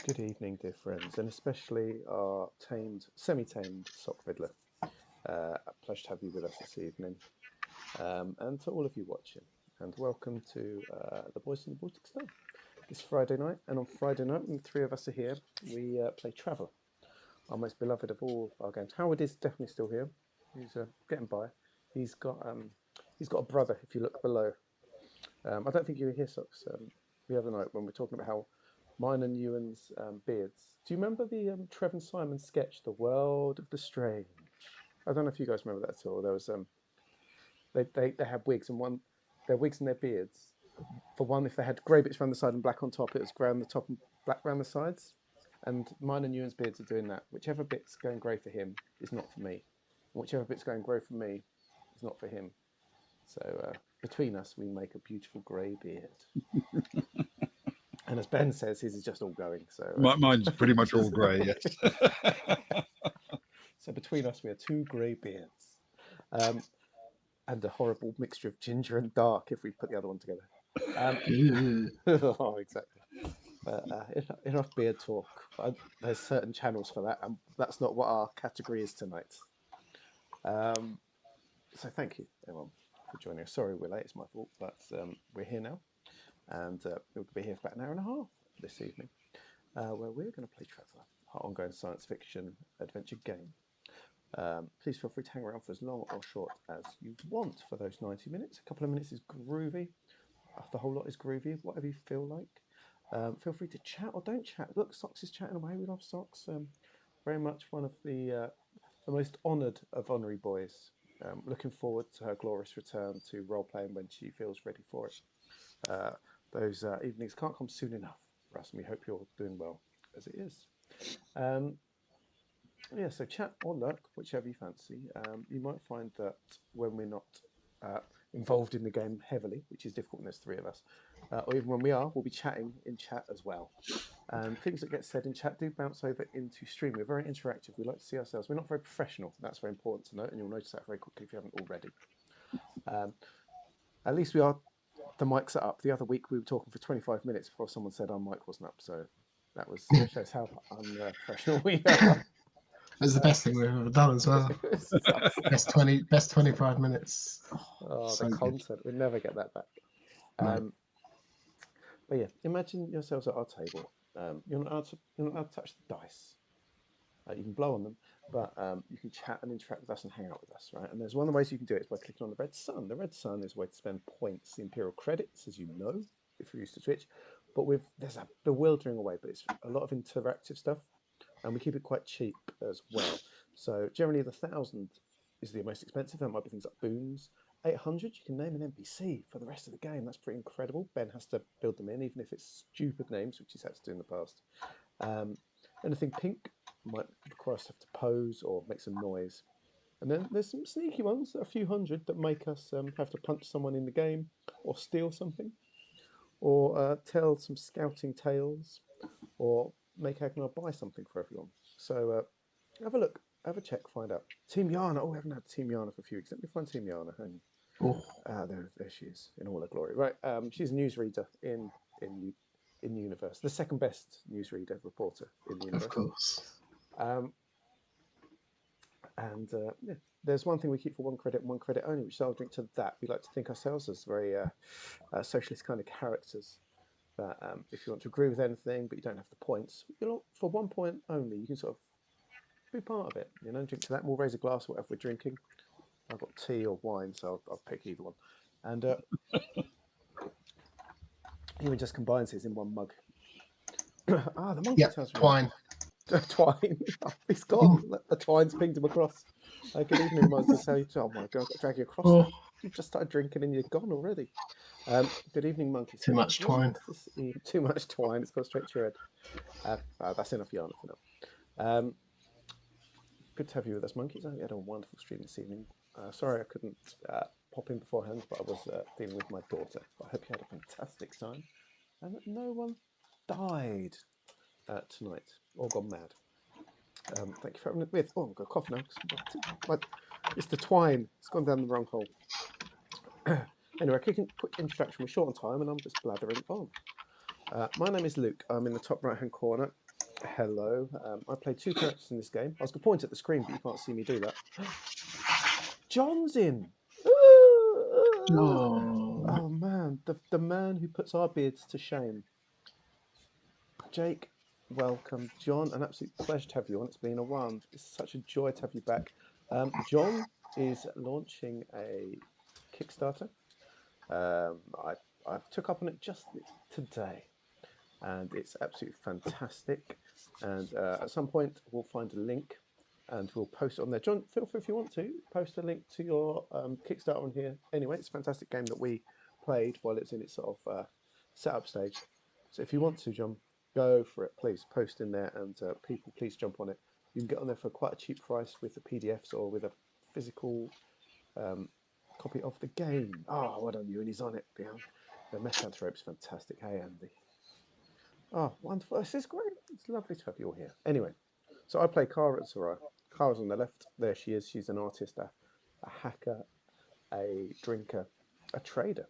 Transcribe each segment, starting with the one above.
Good evening, dear friends, and especially our semi-tamed sock fiddler. A pleasure to have you with us this evening, and to all of you watching. And welcome to the Boys in the Baltic Star. It's Friday night, and on Friday night, when the three of us are here, we play Traveller, our most beloved of all our games. Howard is definitely still here. He's getting by. He's got a brother. If you look below, I don't think you were here, Socks, the other night when we were talking about how mine and Ewan's beards. Do you remember the Trevor and Simon sketch, "The World of the Strange"? I don't know if you guys remember that at all. There was they had wigs and their wigs and their beards. For one, if they had grey bits around the side and black on top, it was grey on the top and black around the sides. And mine and Ewan's beards are doing that. Whichever bit's going grey for him is not for me. And whichever bit's going grey for me is not for him. So between us, we make a beautiful grey beard. And as Ben says, his is just all going. So Mine's pretty much all grey, yes. So between us, we are two grey beards, and a horrible mixture of ginger and dark if we put the other one together. Oh, exactly. But enough beard talk. There's certain channels for that, and that's not what our category is tonight. So thank you, everyone, for joining us. Sorry we're late, it's my fault, but we're here now, and we'll be here for about an hour and a half this evening, where we're going to play Traveller, our ongoing science fiction adventure game. Please feel free to hang around for as long or short as you want for those 90 minutes. A couple of minutes is groovy. The whole lot is groovy, whatever you feel like. Feel free to chat or don't chat. Look, Socks is chatting away. We love Socks. Very much one of the most honoured of honorary boys. Looking forward to her glorious return to role-playing when she feels ready for it. Those evenings can't come soon enough for us, and we hope you're doing well as it is. Yeah, so chat or lurk, whichever you fancy. You might find that when we're not involved in the game heavily, which is difficult when there's three of us, or even when we are, we'll be chatting in chat as well. And things that get said in chat do bounce over into stream. We're very interactive. We like to see ourselves. We're not very professional. That's very important to note, and you'll notice that very quickly if you haven't already. At least we are. The mics are up. The other week we were talking for 25 minutes before someone said our mic wasn't up. So that shows how unprofessional we are. It's the best thing we've ever done as well. best 25 minutes. Oh, So the good. content. We'll never get that back. No. But yeah, imagine yourselves at our table. You're not allowed to touch the dice. You can blow on them, but you can chat and interact with us and hang out with us, right? And there's one of the ways you can do it is by clicking on the red sun. The red sun is a way to spend points, the Imperial credits, as you know, if you're used to Twitch. But there's a bewildering way, but it's a lot of interactive stuff, and we keep it quite cheap as well. So generally, the 1,000 is the most expensive. That might be things like boons. 800, you can name an NPC for the rest of the game. That's pretty incredible. Ben has to build them in, even if it's stupid names, which he's had to do in the past. Anything pink might require us to have to pose or make some noise. And then there's some sneaky ones, a few hundred, that make us have to punch someone in the game, or steal something, or tell some scouting tales, or make Agnar buy something for everyone. So have a look, have a check, find out. Team Yana. Oh, we haven't had Team Yana for a few weeks. Let me find Team Yana. There she is in all her glory. Right, she's a newsreader in the universe, the second best newsreader reporter in the universe. Of course. Yeah, there's one thing we keep for one credit and one credit only, which I'll drink to that. We like to think ourselves as very socialist kind of characters. That if you want to agree with anything, but you don't have the points, for 1 point only, you can sort of be part of it. Drink to that. And we'll raise a glass, whatever we're drinking. I've got tea or wine, so I'll pick either one. And Ewan just combines his in one mug. The monkey tells me. Twine. Twine. Oh, he's gone. The twine's pinged him across. Good evening, monkey. Oh my god, I've got to drag you across. Oh. You've just started drinking and you're gone already. Good evening, monkey. Too much twine. Too much twine. It's gone straight to your head. That's enough yarn for now. Good to have you with us, monkeys. I hope you had a wonderful stream this evening. Sorry I couldn't pop in beforehand, but I was dealing with my daughter. I hope you had a fantastic time and that no one died tonight or gone mad. Thank you for having me with. Oh, I've got a cough now. It's the twine. It's gone down the wrong hole. Anyway, quick introduction. We're short on time and I'm just blathering on. My name is Luke. I'm in the top right-hand corner. Hello. I played 2 characters in this game. I was going to point at the screen, but you can't see me do that. John's in. Oh, Oh man, the man who puts our beards to shame. Jake, welcome. John, an absolute pleasure to have you on. It's been a while. It's such a joy to have you back. John is launching a Kickstarter. I took up on it just today, and it's absolutely fantastic. And at some point, we'll find a link and we'll post it on there. John, feel free if you want to post a link to your Kickstarter on here. Anyway, it's a fantastic game that we played while it's in its sort of setup stage. So if you want to, John, go for it. Please post in there, and people, please jump on it. You can get on there for quite a cheap price with the PDFs or with a physical copy of the game. Oh, well done you, and he's on it. Yeah. The Metanthrope's fantastic. Hey, Andy. Oh, wonderful. This is great. It's lovely to have you all here. Anyway, so I play Kara at Sarai. Kara's on the left. There she is. She's an artist, a hacker, a drinker, a trader.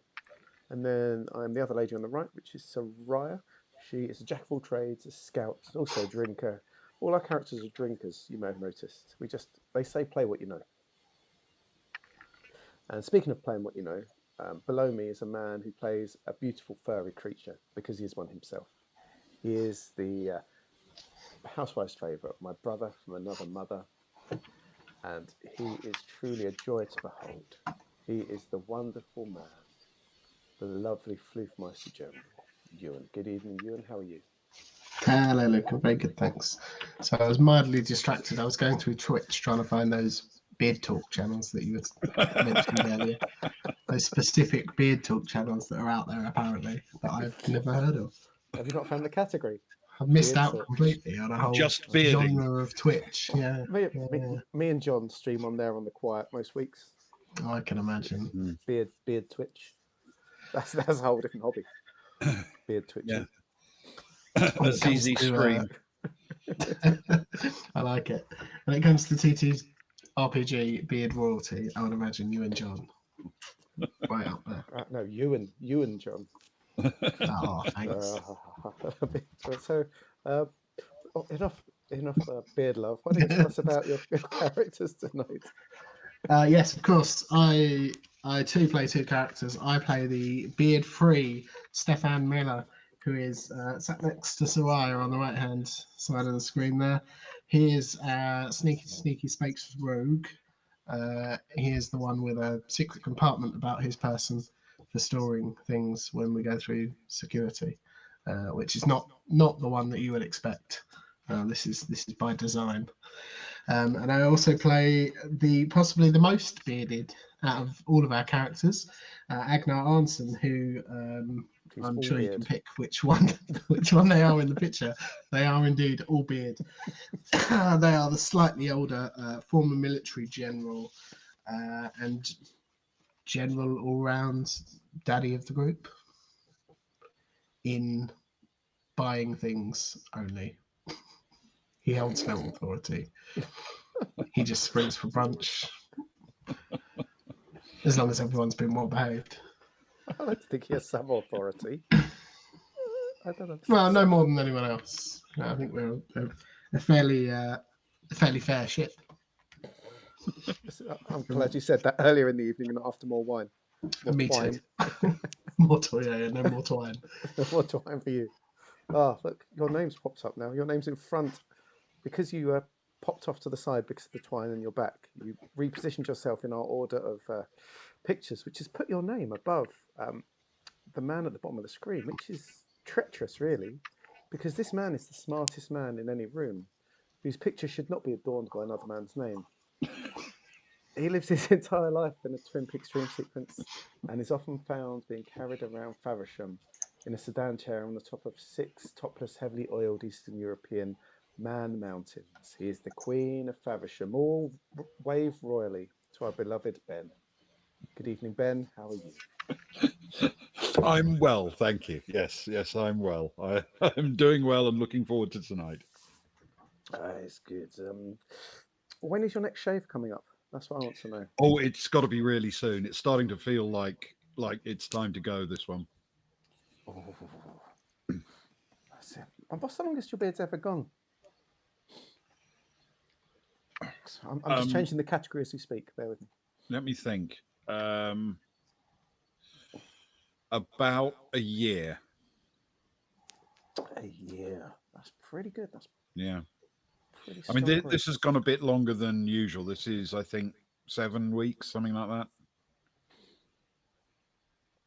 And then I'm the other lady on the right, which is Soraya. She is a jack of all trades, a scout, also a drinker. All our characters are drinkers, you may have noticed. They say play what you know. And speaking of playing what you know, below me is a man who plays a beautiful furry creature because he is one himself. He is the housewife's favourite, my brother from another mother, and he is truly a joy to behold. He is the wonderful man, the lovely Floofmeister General, Ewan. Good evening, Ewan. How are you? hello, Luke. I'm very good, thanks. So I was mildly distracted. I was going through Twitch trying to find those beard talk channels that you had mentioned earlier. Those specific beard talk channels that are out there, apparently, that I've never heard of. Have you not found the category? I've missed Beard out talk. completely on a whole Just bearding. genre of Twitch. Yeah, Me and John stream on there on the quiet most weeks. I can imagine. Beard Twitch. That's a whole different hobby. Beard twitching. When it comes ZZ to, stream. I like it. When it comes to TT's RPG beard royalty, I would imagine you and John right up there. No, Ewan, John. Oh, thanks. So, enough beard love. Why don't you tell us about your characters tonight? Yes, of course. I too play 2 characters. I play the beard-free Stefan Miller, who is sat next to Soraya on the right-hand side of the screen there. He is sneaky space rogue. He is the one with a secret compartment about his person for storing things when we go through security, which is not the one that you would expect. This is by design. And I also play possibly the most bearded out of all of our characters, Agnar Arnson, who I'm sure you can pick which one they are in the picture. They are indeed all beard. They are the slightly older former military general and general all-round daddy of the group in buying things only. He holds no authority. He just springs for brunch. As long as everyone's been well behaved. I like to think he has some authority. I don't know. Well, no more than anyone else. I think we're a fairly fair ship. I'm glad you said that earlier in the evening and not after more wine. Me too. More twine, no more twine. More twine for you. Oh, look, your name's popped up now. Your name's in front because you popped off to the side because of the twine in your back. You repositioned yourself in our order of pictures, which has put your name above the man at the bottom of the screen, which is treacherous, really, because this man is the smartest man in any room, whose picture should not be adorned by another man's name. He lives his entire life in a Twin Peaks dream sequence and is often found being carried around Faversham in a sedan chair on the top of 6 topless, heavily oiled Eastern European man mountains. He is the Queen of Faversham. All wave royally to our beloved Ben. Good evening, Ben. How are you? I'm well, thank you. Yes, I'm well. I'm doing well and looking forward to tonight. It's good. When is your next shave coming up? That's what I want to know. Oh, it's got to be really soon. It's starting to feel like it's time to go, this one. Oh, that's it. And what's the longest your beard's ever gone? I'm just changing the category as we speak. Bear with me. Let me think. About a year. A year. That's pretty good. That's Yeah. pretty I strong. mean, growth. this has gone a bit longer than usual. This is, I think, 7 weeks, something like that.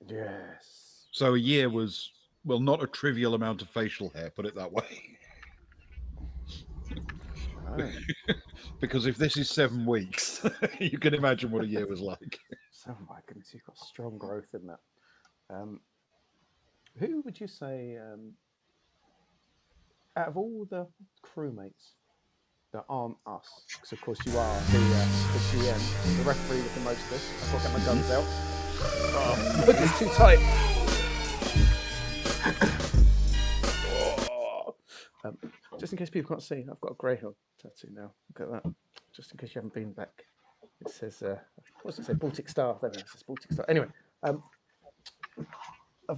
Yes. So a year was, well, not a trivial amount of facial hair, put it that way. Oh. Because if this is 7 weeks, you can imagine what a year was like. So my goodness, you've got strong growth in that. Who would you say, out of all the crewmates that aren't us, because of course you are the GM, the referee with the most of this. I've got to get my guns out. Oh, look, it's too tight. Just in case people can't see, I've got a greyhound tattoo now. Look at that. Just in case you haven't been back. It says, what's it say? Baltic Star. There it says Baltic Star. Anyway, of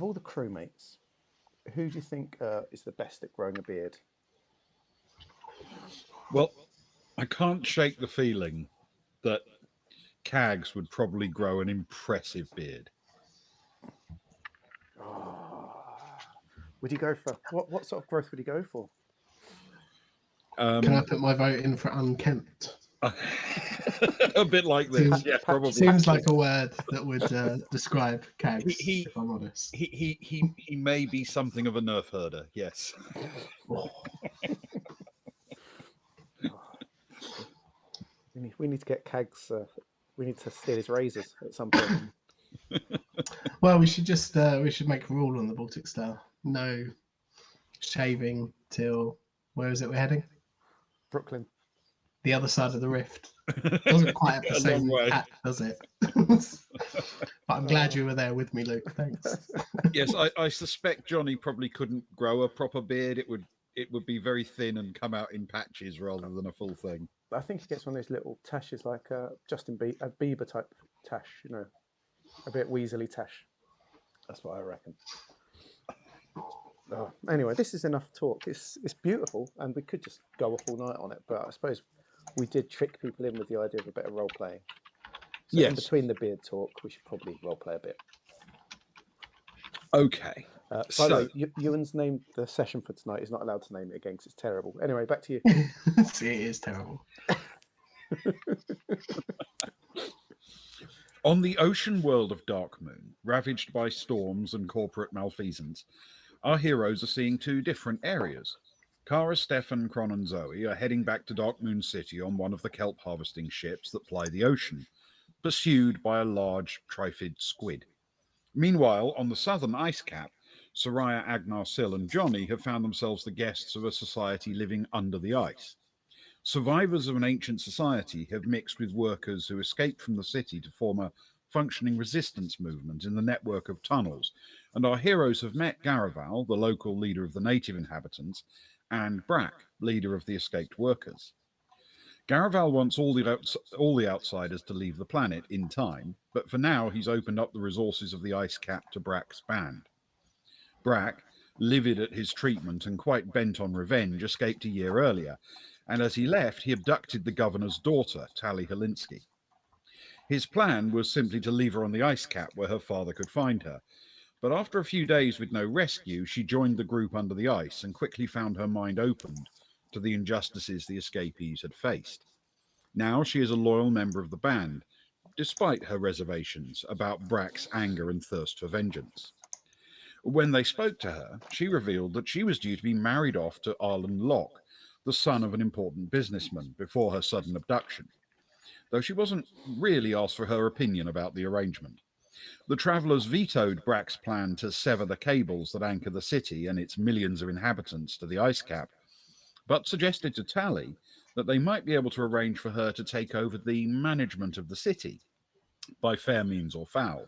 all the crewmates, who do you think is the best at growing a beard? Well, I can't shake the feeling that Cags would probably grow an impressive beard. Would he go for what sort of growth would he go for? Can I put my vote in for unkempt? A bit like this, Seems- yeah, probably. Seems like a word that would describe Cags, if I'm honest. He may be something of a nerf herder, yes. We need to get Cags. We need to steal his razors at some point. Well, we should make a rule on the Baltic Star. No shaving till, where is it we're heading? Brooklyn. The other side of the rift. Doesn't quite have the A long same way. hat, does it? But I'm glad you were there with me, Luke. Thanks. Yes, I suspect Johnny probably couldn't grow a proper beard. It would be very thin and come out in patches rather than a full thing. I think he gets one of those little tashes like Justin Bieber type tash, you know, a bit Weasley tash. That's what I reckon. Oh, anyway, this is enough talk. It's beautiful, and we could just go off all night on it. But I suppose we did trick people in with the idea of a bit of role playing. So in Yes. between the beard talk, we should probably role play a bit. Okay. By So- the way, Ewan's named the session for tonight. He's not allowed to name it again because it's terrible. Anyway, back to you. See, it is terrible. On the ocean world of Darkmoon, ravaged by storms and corporate malfeasance, our heroes are seeing 2 different areas. Kara, Stefan, Kron, and Zoe are heading back to Darkmoon City on one of the kelp harvesting ships that ply the ocean, pursued by a large trifid squid. Meanwhile, on the southern ice cap, Soraya, Agnar, Sil, and Johnny have found themselves the guests of a society living under the ice. Survivors of an ancient society have mixed with workers who escaped from the city to form a functioning resistance movement in the network of tunnels, and our heroes have met Garaval, the local leader of the native inhabitants, and Brack, leader of the escaped workers. Garaval wants all the outsiders to leave the planet in time, but for now he's opened up the resources of the ice cap to Brack's band. Brack, livid at his treatment and quite bent on revenge, escaped a year earlier, and as he left, he abducted the governor's daughter, Tali Holinsky. His plan was simply to leave her on the ice cap where her father could find her, but after a few days with no rescue, she joined the group under the ice and quickly found her mind opened to the injustices the escapees had faced. Now she is a loyal member of the band, despite her reservations about Brack's anger and thirst for vengeance. When they spoke to her, she revealed that she was due to be married off to Arlen LOCKe, the son of an important businessman, before her sudden abduction, though she wasn't really asked for her opinion about the arrangement. The travellers vetoed Brack's plan to sever the cables that anchor the city and its millions of inhabitants to the ice cap, but suggested to Tali that they might be able to arrange for her to take over the management of the city, by fair means or foul.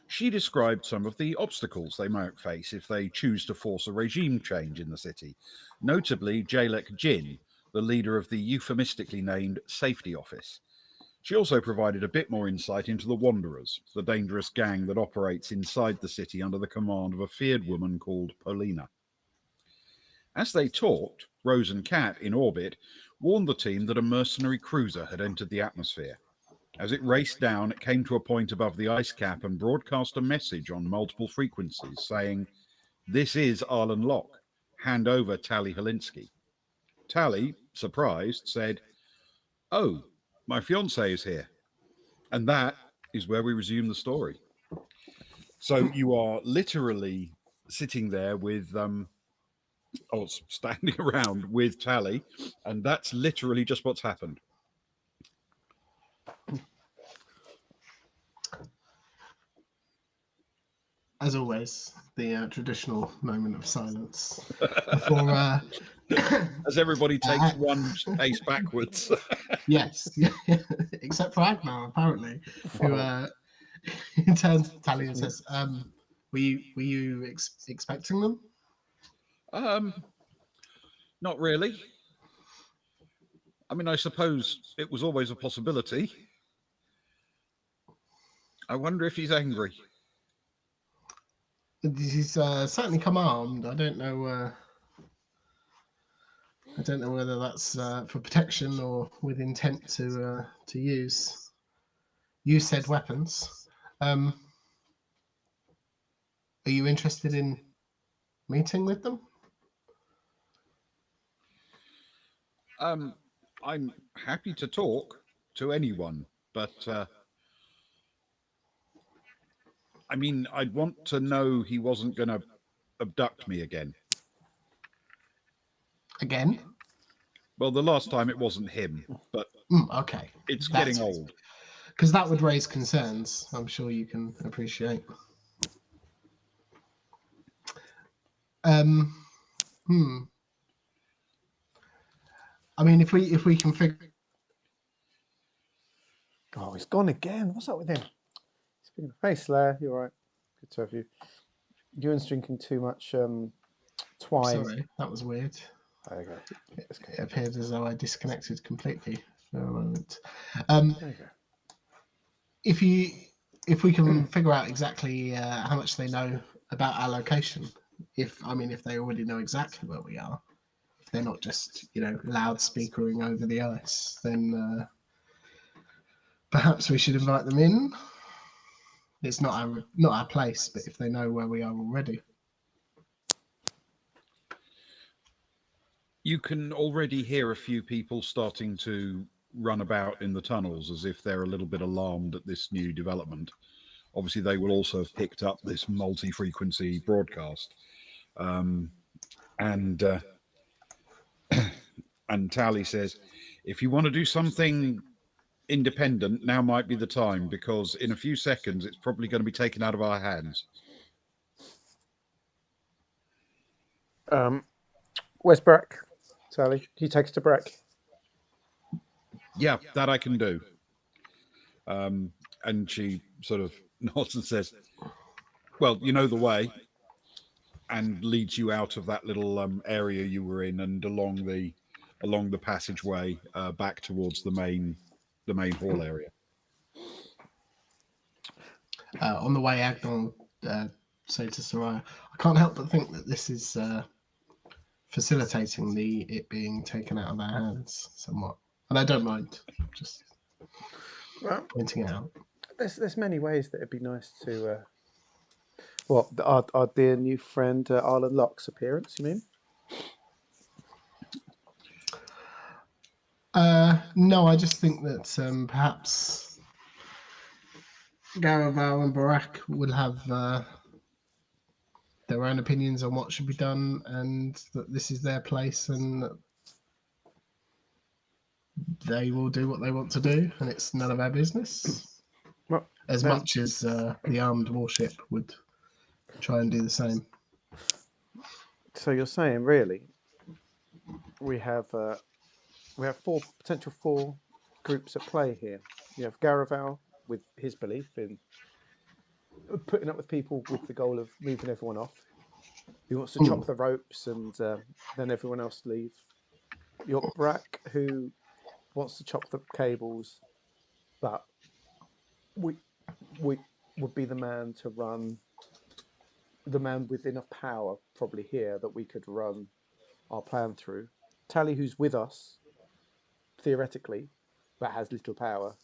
She described some of the obstacles they might face if they choose to force a regime change in the city, notably Jalek Jin, the leader of the euphemistically named Safety Office. She also provided a bit more insight into the Wanderers, the dangerous gang that operates inside the city under the command of a feared woman called Polina. As they talked, Rose and Kat, in orbit, warned the team that a mercenary cruiser had entered the atmosphere. As it raced down, it came to a point above the ice cap and broadcast a message on multiple frequencies saying, "This is Arlen Locke. Hand over Tally Holins-KEY." Tally, surprised, said, "Oh, my fiancé is here." And that is where we resume the story. So you are literally sitting there with, standing around with Tally, and that's literally just what's happened. As always, the traditional moment of silence before. As everybody takes one pace backwards. Yes, except for Agnar, apparently, who turns to Tally and says, "Were you expecting them?" Not really. I mean, I suppose it was always a possibility. I wonder if he's angry. He's certainly come armed. I don't know. I don't know whether that's for protection or with intent to use said weapons. Are you interested in meeting with them? I'm happy to talk to anyone, but I mean, I'd want to know he wasn't going to abduct me again. Again? Well, the last time it wasn't him, but okay, it's getting old. Because that would raise concerns. I'm sure you can appreciate. I mean, if we can figure. Oh, he's gone again. What's up with him? He's been face Slayer. You're right. Good to have you. Ewan's drinking too much twine. Sorry, that was weird. There you go. It appeared as though I disconnected completely for a moment. There you go. If we can figure out exactly how much they know about our location, if they already know exactly where we are, if they're not just loudspeakering over the ice, then perhaps we should invite them in. It's not our place, but if they know where we are already. You can already hear a few people starting to run about in the tunnels as if they're a little bit alarmed at this new development. Obviously, they will also have picked up this multi-frequency broadcast. And Tally says, if you want to do something independent, now might be the time, because in a few seconds, it's probably going to be taken out of our hands. Where's Brack? Sally, can you take us to Brack? Yeah, that I can do. And she sort of nods and says, well, you know the way, and leads you out of that little area you were in and along the passageway back towards the main hall area. On the way, Agnon say to Soraya, I can't help but think that this is facilitating it being taken out of our hands somewhat. And I don't mind, just pointing it out. There's many ways that it'd be nice to... our dear new friend Arlen Locke's appearance, you mean? No, I just think that perhaps Garaval and Barak will have their own opinions on what should be done, and that this is their place, and that they will do what they want to do, and it's none of our business. Well, as much as the armed warship would try and do the same. So you're saying, really, we have potential four groups at play here. You have Garaval with his belief in putting up with people with the goal of moving everyone off. He wants to chop the ropes and then everyone else leave. You got Brack, who wants to chop the cables, but we would be the man to run, the man with enough power probably here that we could run our plan through. Tally, who's with us, theoretically, but has little power,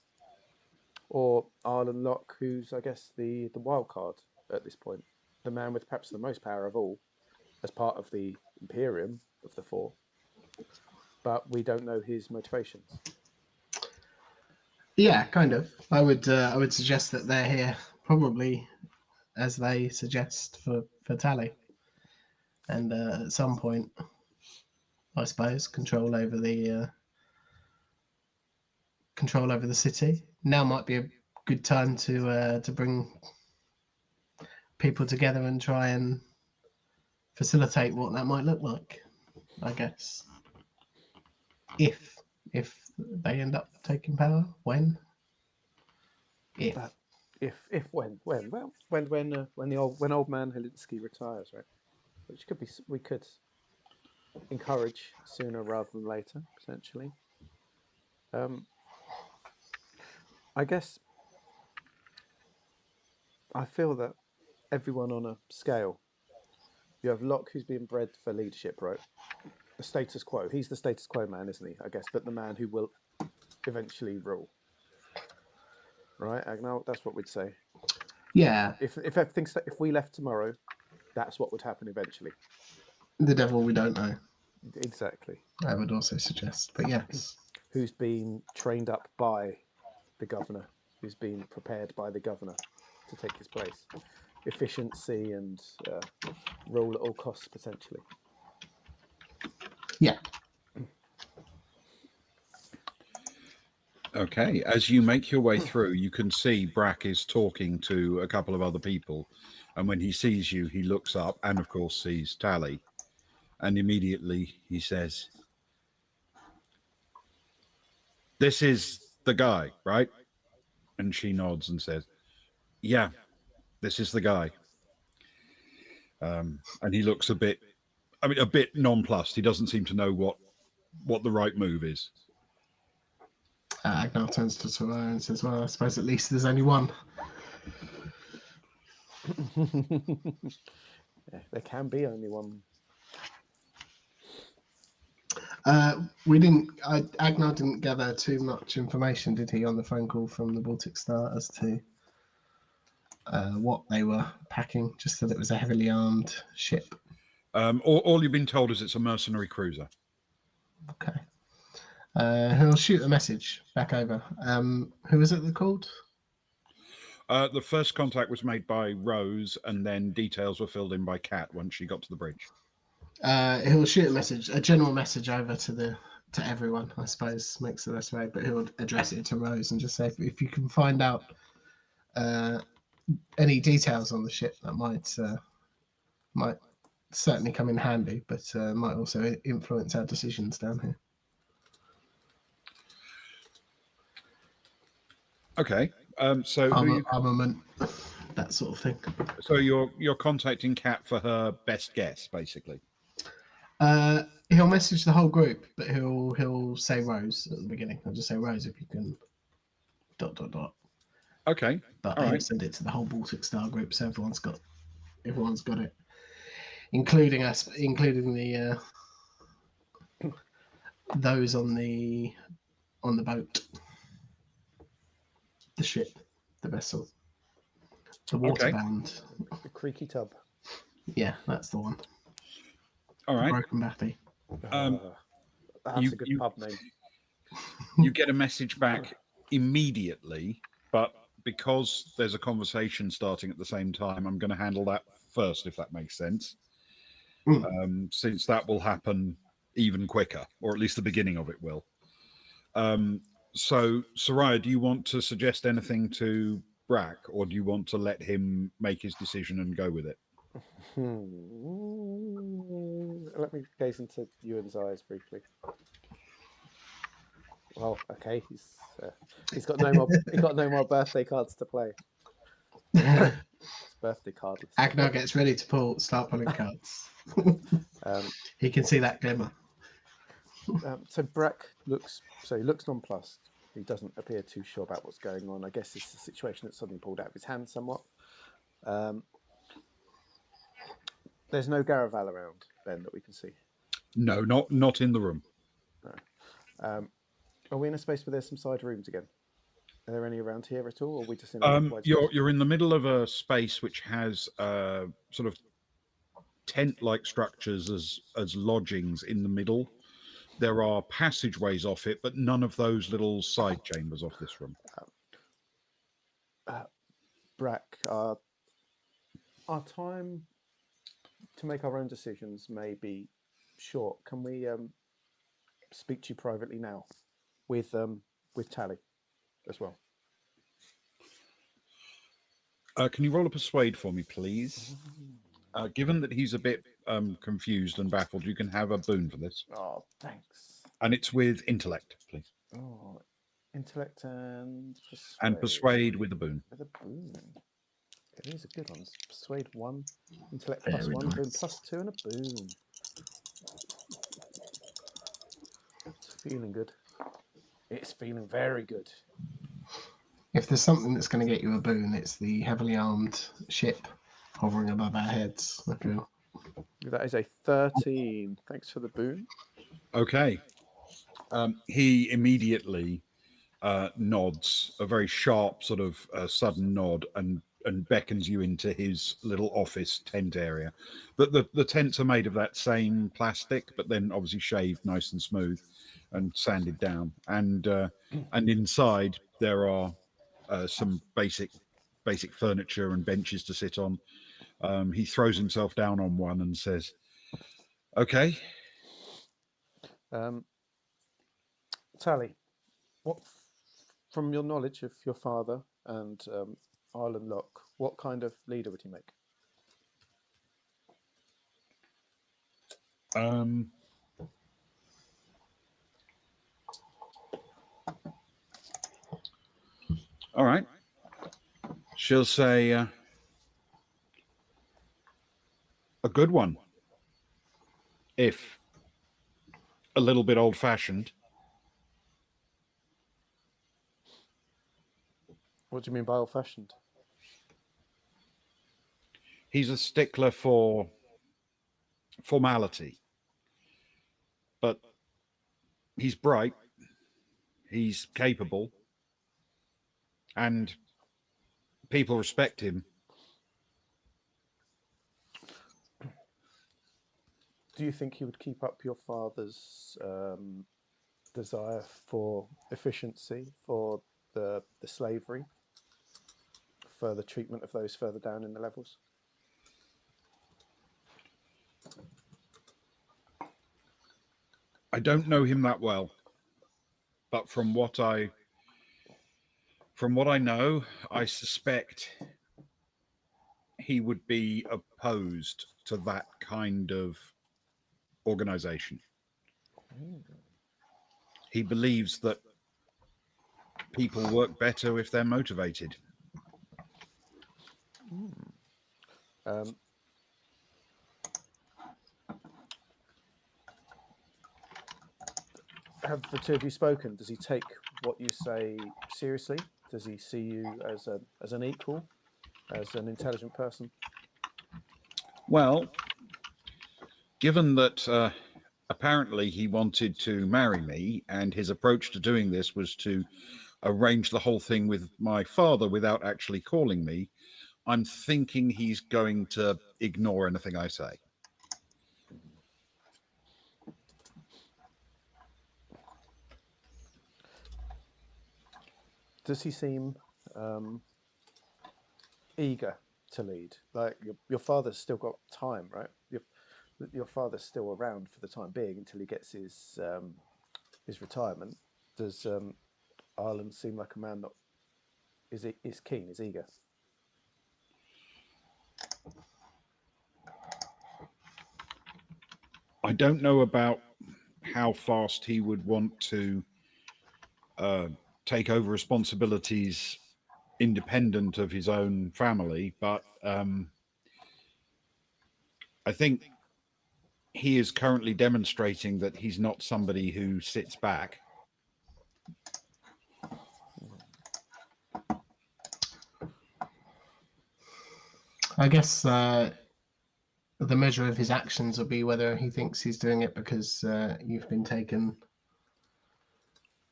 or Arlen Locke, who's, I guess, the wild card at this point, the man with perhaps the most power of all, as part of the Imperium of the four, but we don't know his motivations. Yeah, kind of. I would suggest that they're here probably, as they suggest, for Tally, and at some point, I suppose, control over the city. Now might be a good time to bring people together and try and facilitate what that might look like. I guess if they end up taking power, when When when old man Holins-KEY retires, right? Which we could encourage sooner rather than later, potentially. I guess I feel that everyone on a scale. You have Locke, who's been bred for leadership, right? The status quo. He's the status quo man, isn't he? I guess, but the man who will eventually rule. Right, Agnell? That's what we'd say. yeah, If we left tomorrow, that's what would happen eventually. the devil we don't know. Exactly. I would also suggest, but yes, Who's been trained up by the governor? Who's been prepared by the governor to take his place? Efficiency and rule at all costs, potentially. yeah. Okay, as you make your way through, you can see Brack is talking to a couple of other people, and when he sees you, he looks up and, of course, sees Tally, and immediately he says, "This is the guy, right?" And she nods and says, "Yeah, this is the guy." And he looks a bit nonplussed. He doesn't seem to know what the right move is. Agnar turns to Soraya and says, "Well, I suppose at least there's only one." Yeah, there can be only one. We didn't. Agnar didn't gather too much information, did he, on the phone call from the Baltic Star as to what they were packing? Just that it was a heavily armed ship. All you've been told is it's a mercenary cruiser. Okay. He'll shoot a message back over. Who is it that called? The first contact was made by Rose, and then details were filled in by Kat once she got to the bridge. He'll shoot a general message over to everyone, I suppose, makes the best way, but he'll address it to Rose and just say, if you can find out any details on the ship, that might certainly come in handy, but might also influence our decisions down here. Okay. So armament, that sort of thing. So you're contacting Kat for her best guess, basically. He'll message the whole group, but he'll say Rose at the beginning. I'll just say Rose if you can. ... Okay. But All he'll right. send it to the whole Baltic Star group, so everyone's got it, including us, including the those on the boat, the ship, the vessel, the waterbound. The creaky tub. Yeah, that's the one. All right. Broken Batty. That's a good pub name. You get a message back immediately, but because there's a conversation starting at the same time, I'm going to handle that first, if that makes sense. Since that will happen even quicker, or at least the beginning of it will. So, Soraya, do you want to suggest anything to Brack, or do you want to let him make his decision and go with it? Let me gaze into Ewan's eyes briefly. Well, okay, he's got no more birthday cards to play. It's birthday cardless. Agnar gets ready to start pulling cards. He can see that glimmer. So Brack looks nonplussed. He doesn't appear too sure about what's going on. I guess it's a situation that's suddenly pulled out of his hand somewhat. There's no Garaval around, Ben, that we can see. No, not in the room. No. Are we in a space where there's some side rooms again? Are there any around here at all, or are we just in a wide space? You're in the middle of a space which has sort of tent-like structures as lodgings in the middle. There are passageways off it, but none of those little side chambers off this room. Brack, our time to make our own decisions may be short. Can we speak to you privately now, with Tally as well? Can you roll a persuade for me, please? Given that he's a bit confused and baffled, you can have a boon for this. Oh, thanks. And it's with intellect, please. Oh, intellect and persuade. And persuade with a boon. With a boon. It is a good one. Persuade 1, intellect plus 1, boon plus 2, and a boon. It's feeling good. It's feeling very good. If there's something that's going to get you a boon, it's the heavily armed ship hovering above our heads, I feel. That is a 13. Thanks for the boon. Okay. He immediately nods, a very sharp sort of sudden nod, and beckons you into his little office tent area. But the tents are made of that same plastic, but then obviously shaved nice and smooth and sanded down. And inside there are some basic furniture and benches to sit on. He throws himself down on one and says, "Okay." Tally, what, from your knowledge of your father and Ireland Locke, what kind of leader would he make? All right. She'll say, a good one, if a little bit old-fashioned. What do you mean by old-fashioned? He's a stickler for formality, but he's bright, he's capable, and people respect him. Do you think he would keep up your father's desire for efficiency, for the slavery, for the treatment of those further down in the levels? I don't know him that well, but from what I know, I suspect he would be opposed to that kind of organization. He believes that people work better if they're motivated. Have the two of you spoken? Does he take what you say seriously? Does he see you as an equal, as an intelligent person? Well, given that apparently he wanted to marry me, and his approach to doing this was to arrange the whole thing with my father without actually calling me, I'm thinking he's going to ignore anything I say. Does he seem eager to lead? Like your father's still got time, right? Your father's still around for the time being until he gets his retirement. Does Ireland seem like a man that is keen, is eager? I don't know about how fast he would want to take over responsibilities independent of his own family, but I think he is currently demonstrating that he's not somebody who sits back. I guess the measure of his actions will be whether he thinks he's doing it because you've been taken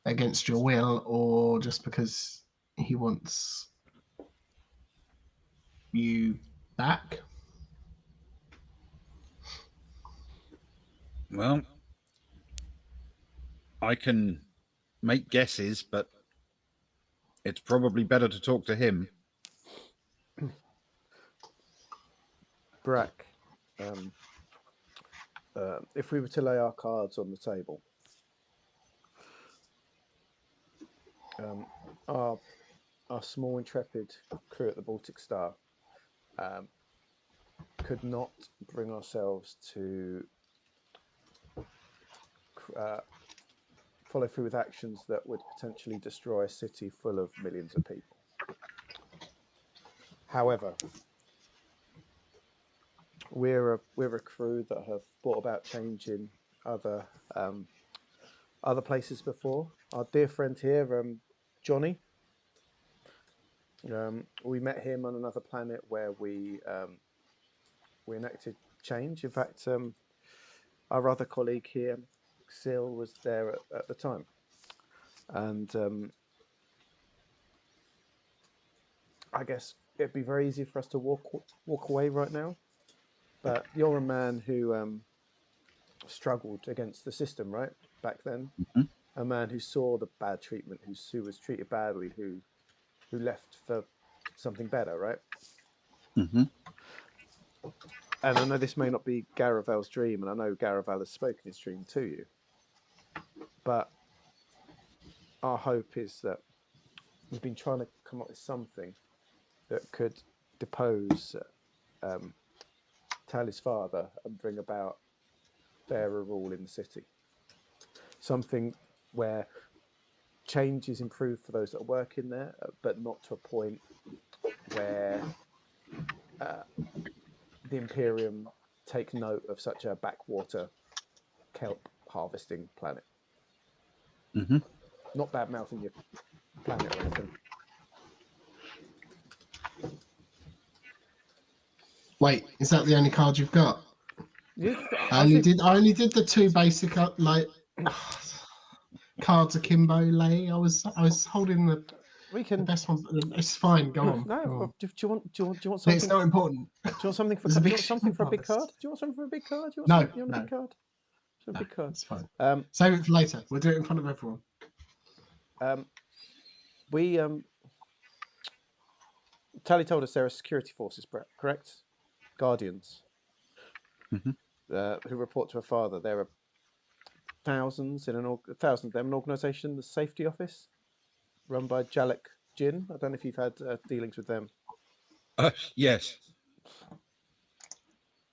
against your will, or just because he wants you back? Well, I can make guesses, but it's probably better to talk to him. Brack, if we were to lay our cards on the table, our small intrepid crew at the Baltic Star could not bring ourselves to follow through with actions that would potentially destroy a city full of millions of people. However, we're a crew that have brought about change in other places before. Our dear friend here, Johnny, we met him on another planet where we enacted change. In fact, our other colleague here, Sil, was there at the time, and I guess it'd be very easy for us to walk away right now. But you're a man who struggled against the system, right? Back then, a man who saw the bad treatment, who was treated badly, who left for something better, right? Mm-hmm. And I know this may not be Garavel's dream, and I know Garavel has spoken his dream to you, but our hope is that we've been trying to come up with something that could depose Tally's father and bring about fairer rule in the city. Something where change is improved for those that are working there, but not to a point where the Imperium take note of such a backwater kelp harvesting planet. Mm-hmm. Not bad mouthing your planet or anything. Wait, is that the only card you've got? Yeah, I only did the two basic cards akimbo lay. I was holding the best one. It's fine. Go on. No, go on. do you want something? It's not important. Do you want something for? There's a Do you big want something for a big shield card? Do you want something for a big card? No, you want a big card? A big card. It's fine. Save it for later. We'll do it in front of everyone. We Tally told us there are security forces, correct? Guardians, who report to her father. There are thousands thousand of them in an organisation, the Safety Office, run by Jalek Jin. I don't know if you've had dealings with them. Yes.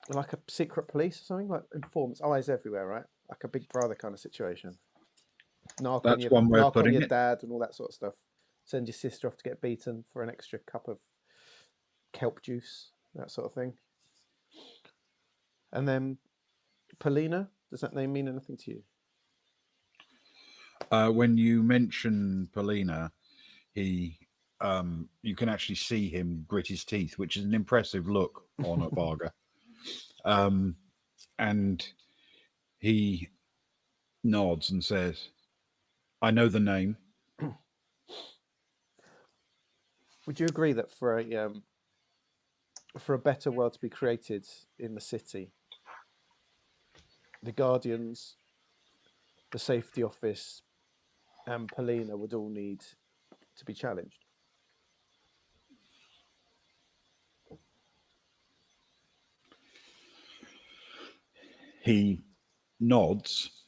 Like a secret police or something, like informants, eyes everywhere, right? Like a Big Brother kind of situation. That's one way of putting your it. dad and all that sort of stuff. Send your sister off to get beaten for an extra cup of kelp juice, that sort of thing. And then Polina, does that name mean anything to you? When you mention Polina, you can actually see him grit his teeth, which is an impressive look on a Varga. And he nods and says, "I know the name." Would you agree that for a better world to be created in the city, the Guardians, the Safety Office, and Polina would all need to be challenged? He nods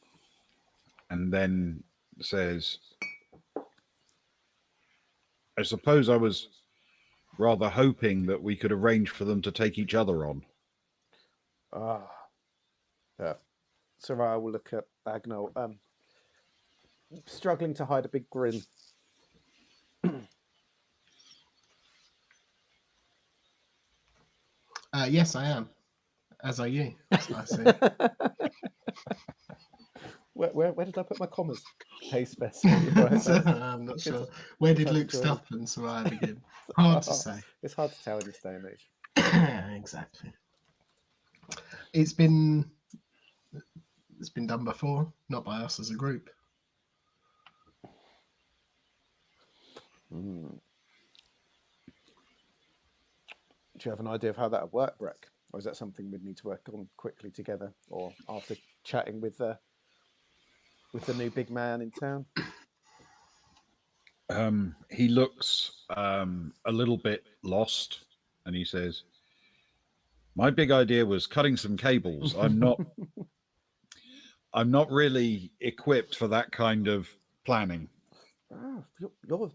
and then says, "I suppose I was rather hoping that we could arrange for them to take each other on." Yeah. Sarai will look at Agnol, struggling to hide a big grin. Yes, I am. As are you. I see. Where did I put my commas? Hey, Spess. I'm not sure. Where did Luke stop and Sarai begin? Hard to say. It's hard to tell in this day and age. Exactly. It's been done before, not by us as a group. Mm. Do you have an idea of how that would work, Breck? Or is that something we'd need to work on quickly together, or after chatting with the new big man in town? He looks a little bit lost, and he says, "My big idea was cutting some cables. I'm not really equipped for that kind of planning." Ah,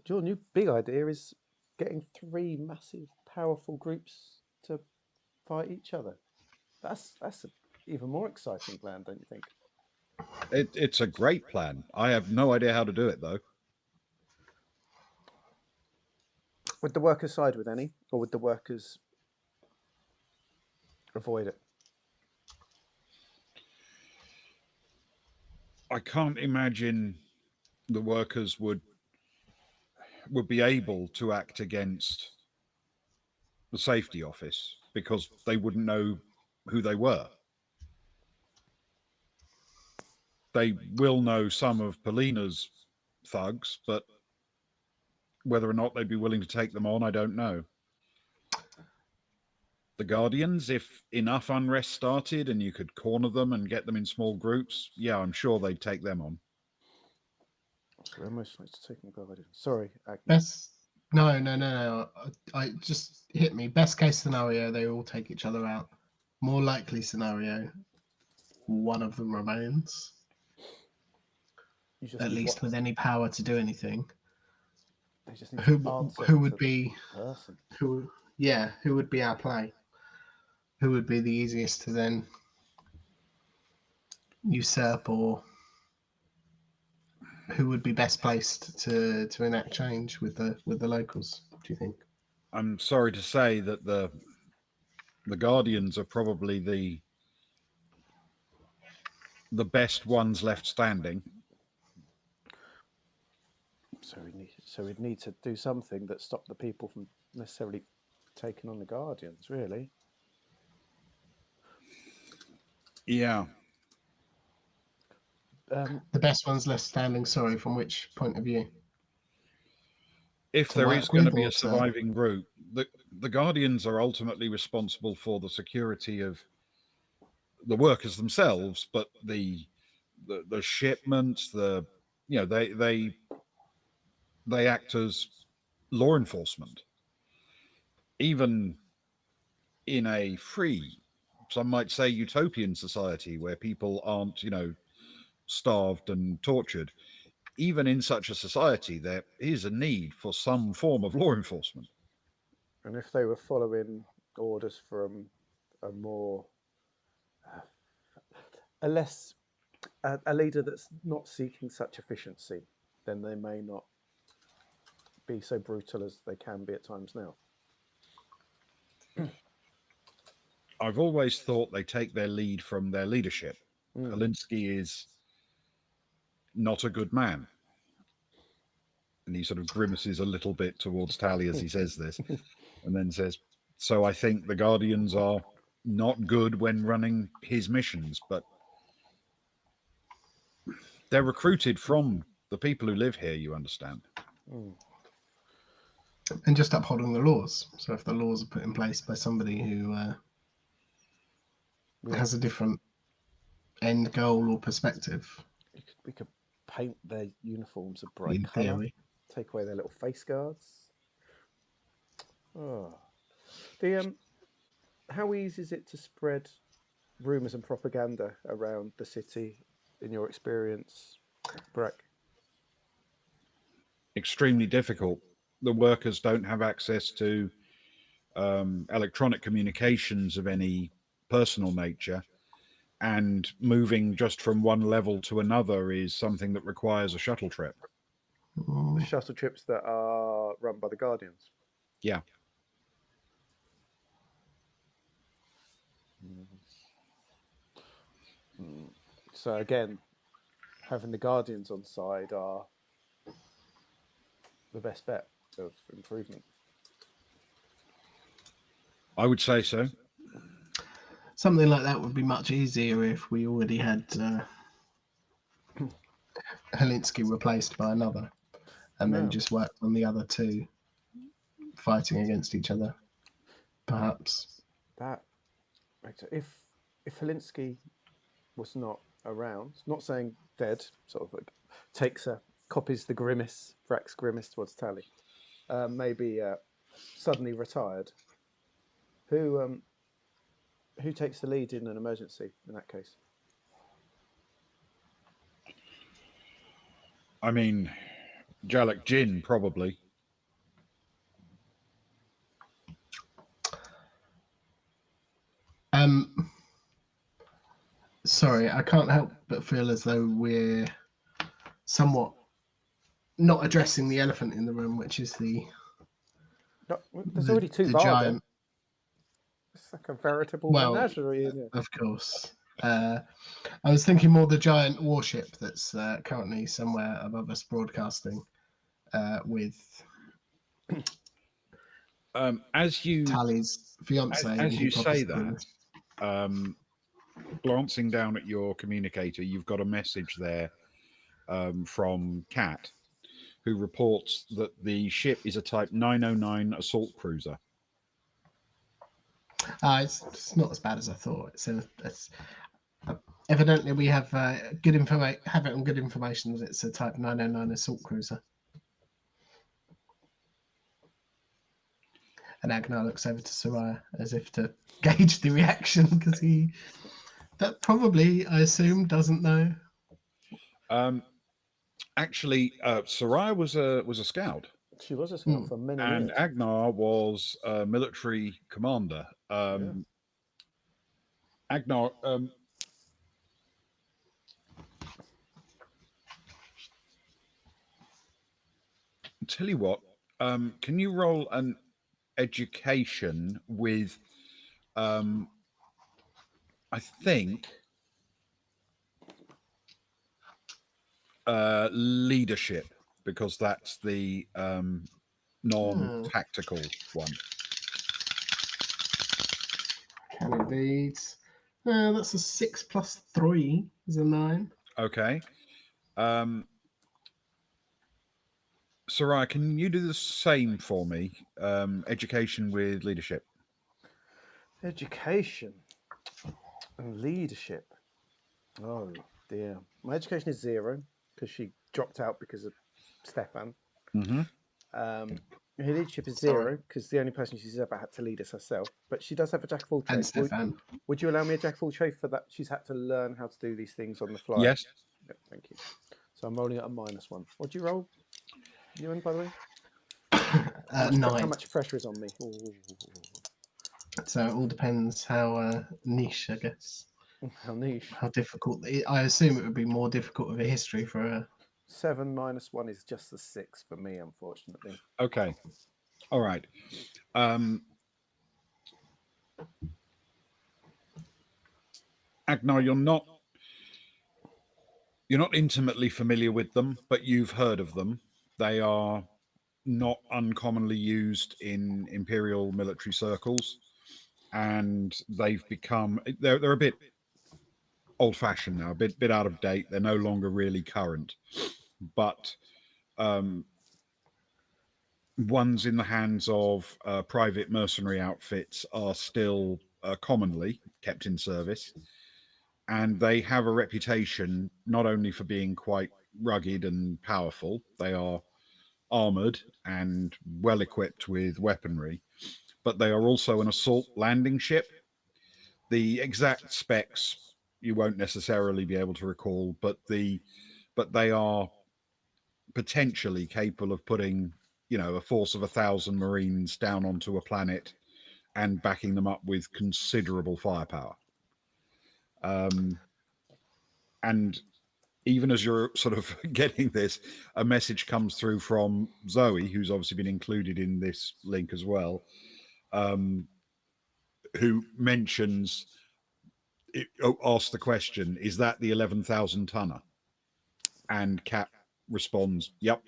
your new big idea is getting three massive, powerful groups to fight each other. That's an even more exciting plan, don't you think? It's a great plan. I have no idea how to do it, though. Would the workers side with any, or would the workers avoid it? I can't imagine the workers would be able to act against the safety office because they wouldn't know who they were. They will know some of Polina's thugs, but whether or not they'd be willing to take them on, I don't know. The Guardians, if enough unrest started and you could corner them and get them in small groups, yeah, I'm sure they'd take them on. So we're most likely to take on Guardian. Sorry, Agnes. Best. No. I just hit me. Best case scenario, they all take each other out. More likely scenario, one of them remains. You just At need least with any power to do anything. They just need Who to answer who to would the be person. who would be our play? Who would be the easiest to then usurp, or who would be best placed to enact change with the locals, do you think? I'm sorry to say that the Guardians are probably the best ones left standing. So we'd need to do something that stopped the people from necessarily taking on the Guardians, really. Yeah. The best ones left standing, sorry, from which point of view? If To there work is going to with be or a to- surviving group, the Guardians are ultimately responsible for the security of the workers themselves, but the shipments, they act as law enforcement. Even in a free, some might say, utopian society where people aren't, starved and tortured, even in such a society, there is a need for some form of law enforcement. And if they were following orders from a more, a leader that's not seeking such efficiency, then they may not be so brutal as they can be at times now. I've always thought they take their lead from their leadership. Holins-KEY is not a good man. And he sort of grimaces a little bit towards Tally as he says this, and then says, "So I think the Guardians are not good when running his missions, but they're recruited from the people who live here, you understand." and just upholding the laws. So if the laws are put in place by somebody who has a different end goal or perspective, We could paint their uniforms a bright in colour, theory. take away their little face guards. Oh. How easy is it to spread rumours and propaganda around the city, in your experience, Breck? Extremely difficult. The workers don't have access to electronic communications of any personal nature, and moving just from one level to another is something that requires a shuttle trip. The shuttle trips that are run by the Guardians. Yeah. So again, having the Guardians on side are the best bet of improvement. I would say so. Something like that would be much easier if we already had Holins-KEY replaced by another. and then No. just worked on the other two fighting against each other, perhaps. That if Holins-KEY was not around, not saying dead, sort of like copies the grimace, Vrax's grimace towards Tally, maybe suddenly retired. Who takes the lead in an emergency in that case? I mean, Jalak Jin probably. Sorry, I can't help but feel as though we're somewhat not addressing the elephant in the room, which is No, there's already two the Varda. giant. It's like a veritable Well, menagerie in here. Of course. I was thinking more the giant warship that's currently somewhere above us broadcasting with As you Tally's fiance. as you say that, glancing down at your communicator, you've got a message there from Kat, who reports that the ship is a Type 909 assault cruiser. It's not as bad as I thought. It's evidently we have good information. Have it on good information that it's a Type 909 assault cruiser. And Agnar looks over to Soraya as if to gauge the reaction because that probably, I assume, doesn't know. Actually, Soraya was a scout. She was a scout for many And years. Agnar was a military commander. Agnar, tell you what, can you roll an education with, I think, leadership, because that's the non-tactical one. Can indeed. That's a 6 plus 3 is a 9. Okay. Soraya, can you do the same for me? Education with leadership. Education and leadership. Oh dear. My education is 0 because she dropped out because of Stefan. Mm-hmm. Her leadership is 0 because the only person she's ever had to lead is herself. But she does have a jack of all And trades. Stefan. Would you allow me a jack of all trades for that? She's had to learn how to do these things on the fly. Yes. Yep, thank you. So I'm rolling at a -1. What do you roll? You in, by the way? 9. How much pressure is on me? Ooh. So it all depends how niche, I guess. How niche. How difficult. I assume it would be more difficult with a history for her. 7 - 1 is just a 6 for me, unfortunately. Okay. All right. Agnar, you're not intimately familiar with them, but you've heard of them. They are not uncommonly used in Imperial military circles, and they're a bit old-fashioned now, a bit out of date. They're no longer really current, but ones in the hands of private mercenary outfits are still commonly kept in service, and they have a reputation not only for being quite rugged and powerful. They are armored and well equipped with weaponry, but they are also an assault landing ship. The exact specs you won't necessarily be able to recall, but they are potentially capable of putting, a force of 1,000 Marines down onto a planet and backing them up with considerable firepower. And even as you're sort of getting this, a message comes through from Zoe, who's obviously been included in this link as well, who mentions, asks the question, is that the 11,000 tonner? And Kat responds, yep.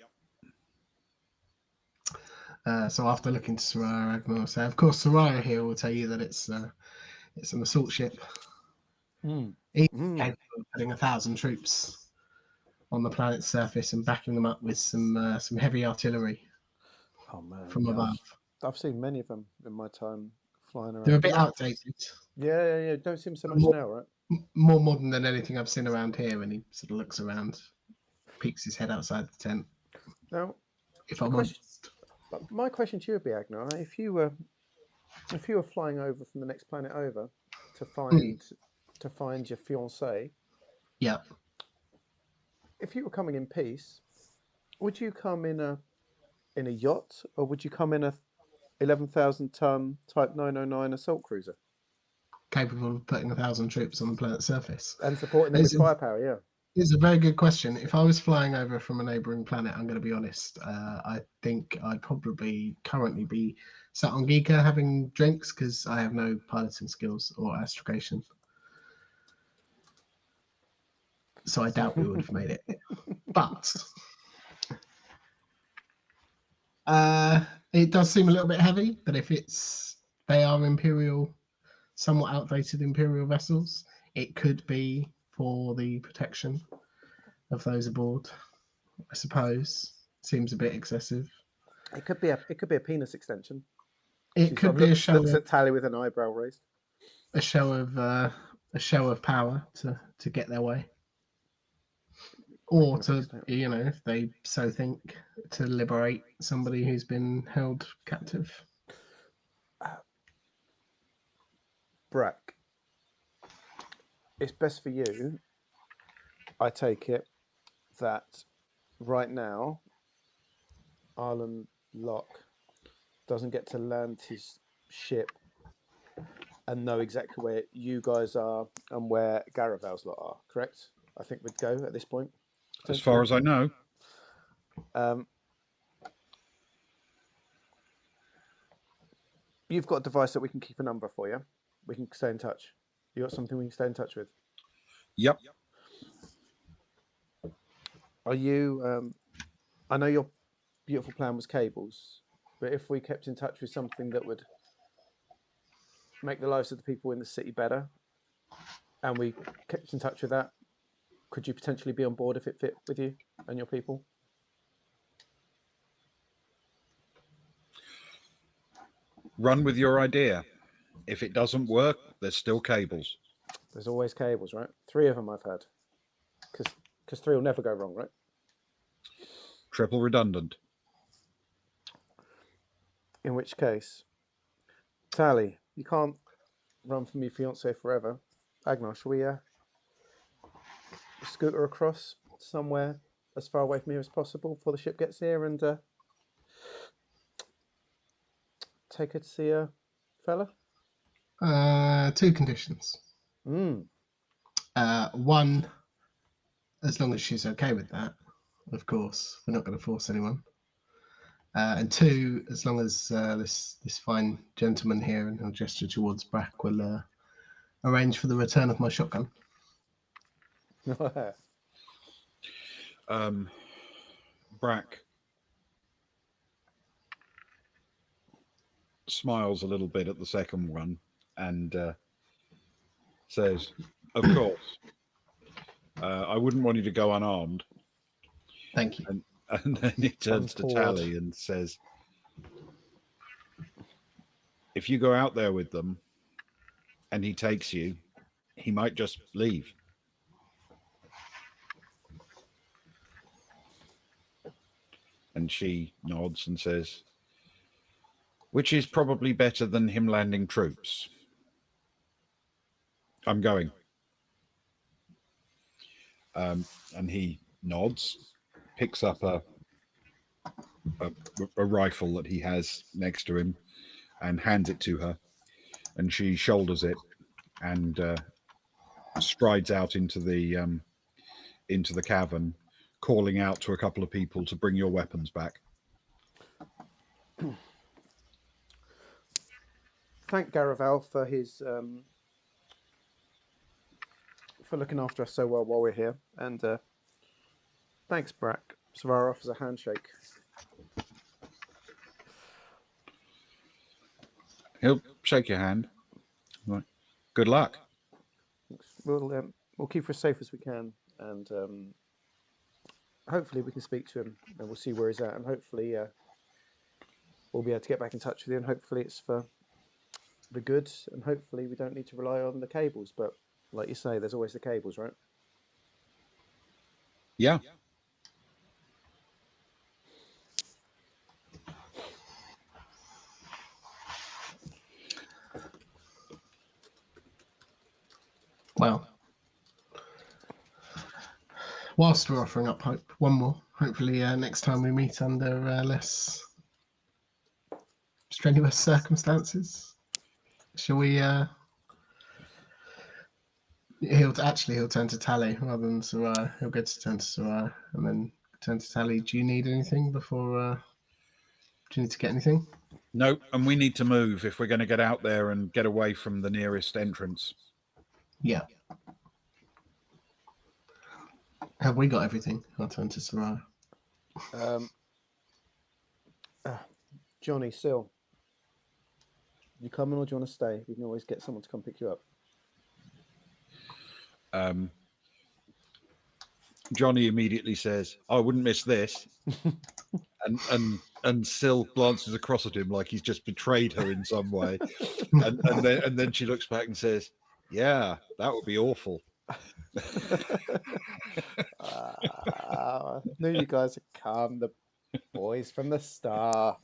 So after looking to Soraya, Agnar will say, of course, Soraya here will tell you that it's an assault ship. Capable of putting 1,000 troops on the planet's surface and backing them up with some heavy artillery Oh man, from yeah, above. I've seen many of them in my time flying around. They're a bit outdated. Yeah. Don't see them so much More, now, right? more modern than anything I've seen around here. When he sort of looks around, peeks his head outside the tent. Now, If I'm honest, my question to you would be, Agnar, if you were flying over from the next planet over to find your fiancée, yeah. if you were coming in peace, would you come in a yacht, or would you come in a 11,000-ton Type 909 assault cruiser Capable of putting 1,000 troops on the planet's surface. and supporting them with firepower? Yeah. It's a very good question. If I was flying over from a neighbouring planet, I'm going to be honest. I think I'd probably currently be sat on Geeka having drinks because I have no piloting skills or astrogation. So I doubt we would have made it. But it does seem a little bit heavy. But if they are Imperial, somewhat outdated Imperial vessels, it could be for the protection of those aboard. I suppose seems a bit excessive. It could be a penis extension. It could be a show. Looks at Tally with an eyebrow raised. A show of power to get their way, or to if they so think, to liberate somebody who's been held captive. Brack, it's best for you, I take it, that right now Arlen Locke doesn't get to land his ship and know exactly where you guys are and where Garavel's lot are, correct? I think we'd go at this point. As far as I know. You've got a device that we can keep a number for you. We can stay in touch. You got something we can stay in touch with? Yep. Are you... I know your beautiful plan was cables, but if we kept in touch with something that would make the lives of the people in the city better, and we kept in touch with that, could you potentially be on board if it fit with you and your people? Run with your idea. If it doesn't work, there's still cables. There's always cables, right? 3 of them I've had. Because 3 will never go wrong, right? Triple redundant. In which case, Tally, you can't run from your fiancé forever. Agnar, shall we scooter across somewhere as far away from here as possible before the ship gets here and take her to see a fella? 2 conditions. One, as long as she's okay with that, of course. We're not going to force anyone. And 2, as long as this fine gentleman here, and he'll gesture towards Brack, will arrange for the return of my shotgun. Brack smiles a little bit at the second one and says, "Of course. I wouldn't want you to go unarmed." Thank you. And then he turns to Tally and says, "If you go out there with them and he takes you, he might just leave." And she nods and says, "Which is probably better than him landing troops. I'm going." And he nods, picks up a rifle that he has next to him and hands it to her. And she shoulders it and strides out into the cavern, calling out to a couple of people to bring your weapons back. Thank Garavel for his for looking after us so well while we're here, and thanks, Brack. Savara offers a handshake. He'll shake your hand. Right. Good luck. We'll keep her as safe as we can, and hopefully we can speak to him and we'll see where he's at, and hopefully we'll be able to get back in touch with you, and hopefully it's for the good, and hopefully we don't need to rely on the cables. But like you say, there's always the cables, right? Yeah. Well, whilst we're offering up hope, one more. Hopefully, next time we meet under less strenuous circumstances, shall we? He'll turn to Tally rather than Soraya. He'll get to turn to Soraya and then turn to Tally. Do you need anything before? Do you need to get anything? No, and we need to move if we're going to get out there and get away from the nearest entrance. Yeah. Have we got everything? I'll turn to Soraya. Johnny, Sil, you coming or do you want to stay? We can always get someone to come pick you up. Johnny immediately says, "I wouldn't miss this," and Sil glances across at him like he's just betrayed her in some way, and then she looks back and says, "Yeah, that would be awful." I knew you guys would come, the boys from the start.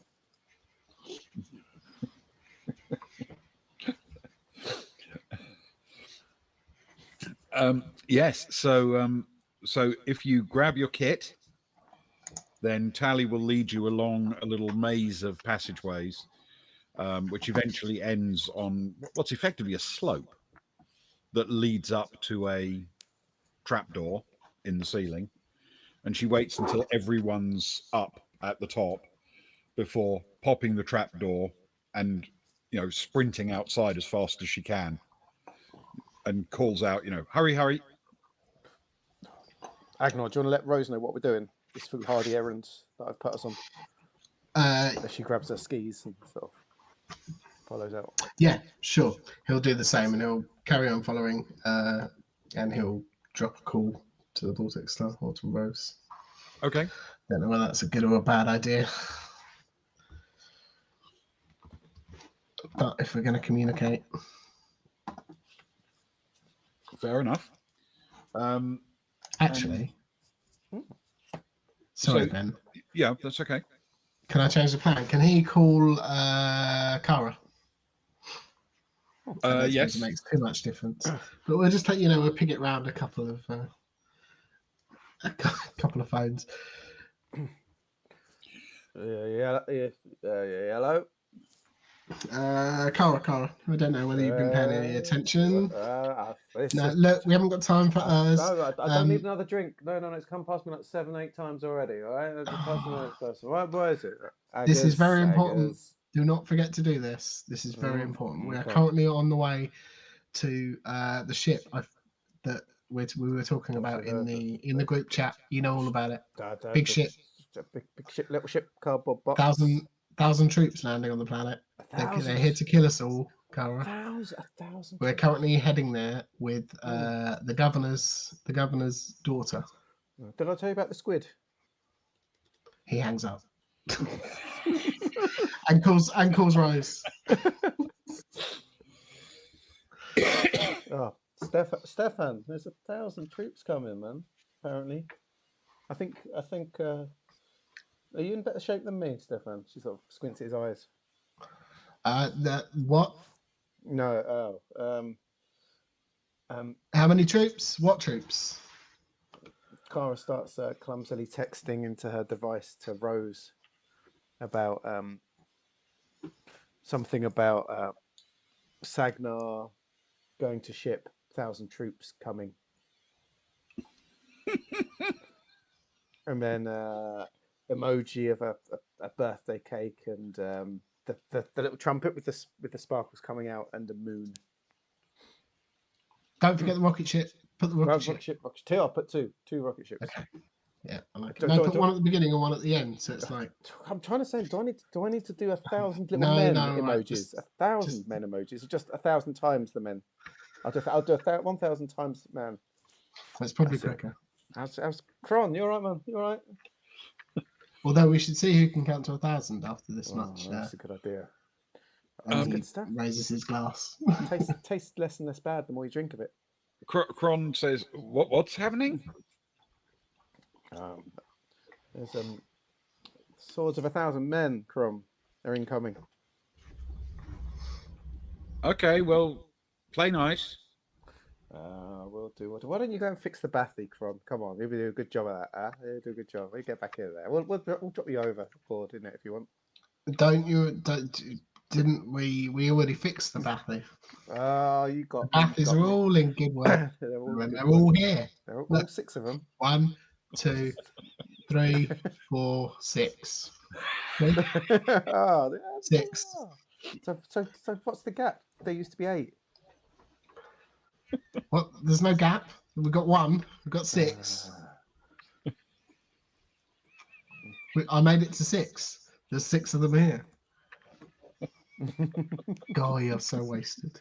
Yes, so if you grab your kit, then Tally will lead you along a little maze of passageways, which eventually ends on what's effectively a slope that leads up to a trapdoor in the ceiling. And she waits until everyone's up at the top before popping the trapdoor and, sprinting outside as fast as she can, and calls out, "Hurry, hurry." Agnor, do you want to let Rose know what we're doing? This foolhardy errand that I've put us on. As she grabs her skis and sort of follows out. Yeah, sure. He'll do the same, and he'll carry on following, and he'll drop a call to the Vortex Star or to Rose. Okay. Don't know whether that's a good or a bad idea. But if we're going to communicate. Fair enough. Actually. Sorry, Ben. Yeah, that's okay. Can I change the plan? Can he call Kara? Yes. It makes too much difference. But we'll just we'll pick it round a couple of phones. Hello. Kara. I don't know whether you've been paying any attention. No, look, we haven't got time for us. No, I don't need another drink. No, it's come past me like 7-8 times already. All right, pass me the next person. Right, what is it? This is very important. Do not forget to do this. This is very important. We are currently on the way to the ship that we were talking about in the group chat. You know all about it. Big ship. Big ship, little ship, cardboard box. 1,000 troops landing on the planet. They're here to kill us all, Kara. 1,000. We're currently heading there with the governor's daughter. Did I tell you about the squid? He hangs up and calls Rose. Oh, Stefan, there's 1,000 troops coming, man. Apparently, I think. Are you in better shape than me, Stefan? She sort of squints at his eyes. What? No. How many troops? What troops? Kara starts clumsily texting into her device to Rose about something about Sagnar going to ship, 1,000 troops coming. And then emoji of a birthday cake and the little trumpet with the sparkles coming out and the moon. Don't forget the rocket ship. Put the rocket ship. Two. I'll put two rocket ships. Okay. Yeah, I like it. Put one at the beginning and one at the end, so it's like. I'm trying to say, do I need to do 1,000 little men emojis? Right, 1,000 men emojis, or just 1,000 times the men? I'll do 1,000 times man. That's probably quicker. How's Kron? You all right, man? You all right? Although we should see who can count to 1,000 after this much. That's a good idea. And he Good stuff. raises his glass. Tastes less and less bad the more you drink of it. Kron says, "What's happening?" There's swords of 1,000 men, Kron. They're incoming. Okay, well, play nice. We'll do. Why don't you go and fix the bathy, Kron? Come on, you'll do a good job of that. You do a good job. We get back in there. We'll drop you over board, in it, if you want. Didn't we already fixed the bathy? Oh, you got the bathies are all in good work. they're They're all here. They're all Look. 6 of them. 1, 2, 3, 4, 6. See? Oh, 6. So what's the gap? There used to be 8. What? There's no gap. We've got 1. We've got 6. I made it to 6. There's 6 of them here. God, you're so wasted.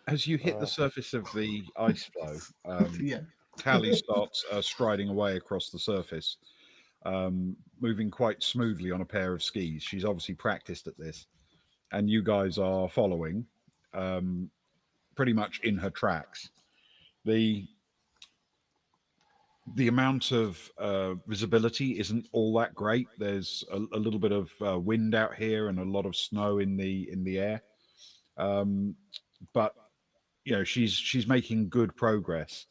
As you hit the surface of the ice flow, Yeah. Callie starts striding away across the surface, moving quite smoothly on a pair of skis. She's obviously practiced at this, and you guys are following pretty much in her tracks. The amount of visibility isn't all that great. There's a little bit of wind out here and a lot of snow in the air, but you know she's making good progress.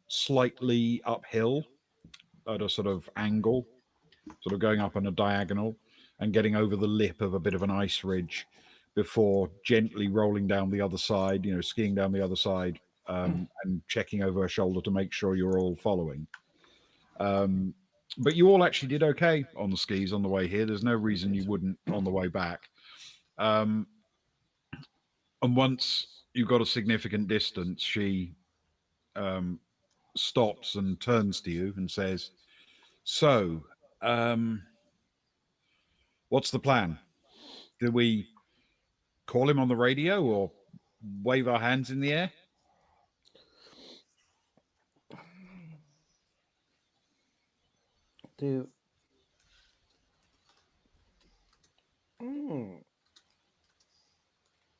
Slightly uphill at a sort of angle, sort of going up on a diagonal and getting over the lip of a bit of an ice ridge before gently rolling down the other side, skiing down the other side, and checking over her shoulder to make sure you're all following. But you all actually did okay on the skis on the way here. There's no reason you wouldn't on the way back. And once you got a significant distance, she stops and turns to you and says, "So, what's the plan? Do we call him on the radio or wave our hands in the air?"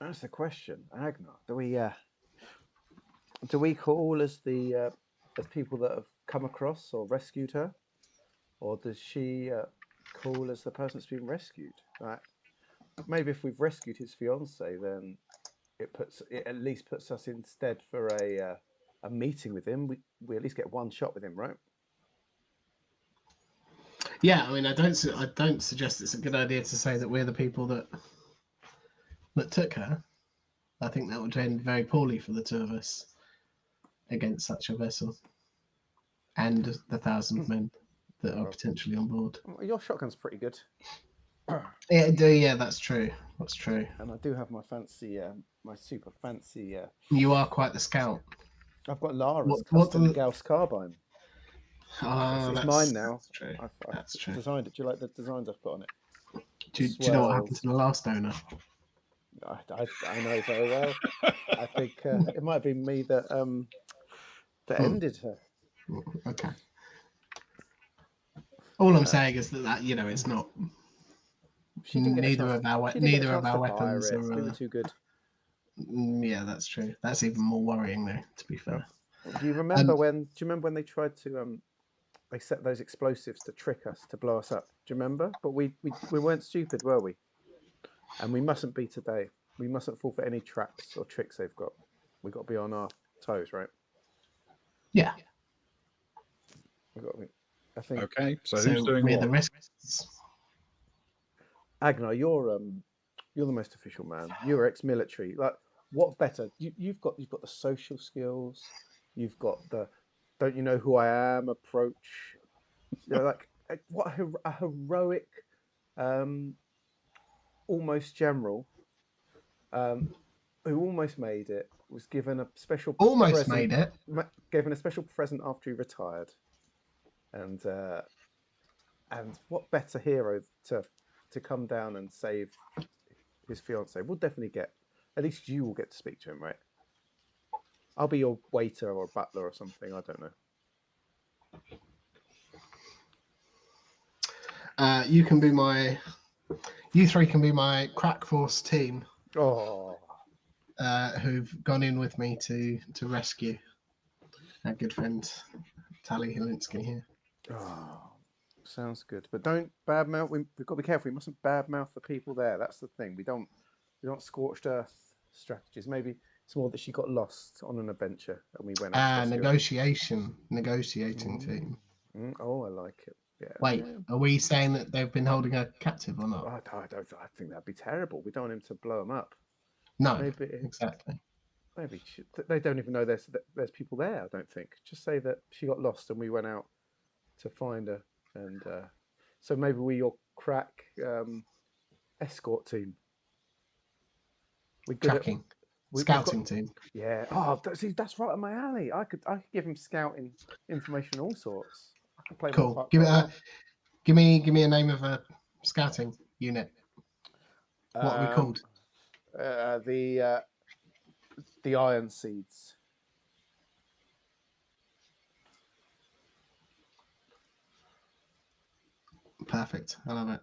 That's the question, Agnar. Do we call as people that have come across or rescued her, or does she call as the person that's been rescued? Right? Maybe if we've rescued his fiance, then it at least puts us instead for a meeting with him. We at least get one shot with him, right? Yeah, I mean, I don't suggest it's a good idea to say that we're the people that took her. I think that would end very poorly for the 2 of us against such a vessel and the 1,000 men that are potentially on board. Your shotgun's pretty good. Yeah, that's true. That's true. And I do have my fancy, my super fancy. You are quite the scout. I've got Lara's custom Gauss carbine. It's mine now. That's true. I've designed it. Do you like the designs I've put on it? Do you know what happened to the last owner? I know very well. I think it might be me that ended her. Okay. All I'm saying is that it's not. Neither of our weapons are. We were too good. Yeah, that's true. That's even more worrying, though. To be fair. Do you remember when they tried to they set those explosives to trick us, to blow us up? Do you remember? But we weren't stupid, were we? And we mustn't be today. We mustn't fall for any traps or tricks they've got. We've got to be on our toes, right? Yeah. I think. Okay, so who's doing we're what? The rescuers. Agnar, you're the most official man. You're ex-military. Like, what better? You've got the social skills. You've got the don't you know who I am approach. Like what a heroic, almost general, who almost made it, was given a special given a special present after he retired, and what better hero to come down and save his fiance? We'll definitely get, at least you will get to speak to him, right? I'll be your waiter or butler or something. I don't know. You can be my. You three can be my crack force team. Oh, Who've gone in with me to rescue our good friend Tally Holins-KEY here. oh, sounds good. But don't badmouth. We've got to be careful. We mustn't badmouth the people there. That's the thing. We don't scorched earth strategies. Maybe it's more that she got lost on an adventure and we went out to rescue Negotiating team. Oh, I like it. Yeah. Wait, are we saying that they've been holding her captive or not? I think that'd be terrible. We don't want him to blow them up. No, Maybe exactly. they don't even know there's people there. I don't think. Just say that she got lost and we went out to find her, and so maybe we're your crack escort team. Tracking, scouting team. Yeah. Oh, see, that's right up my alley. I could give him scouting information, all sorts. I could play my Cool. part Give quite me a name of a scouting unit. well. What are we called? The Iron Seeds. Perfect. I love it.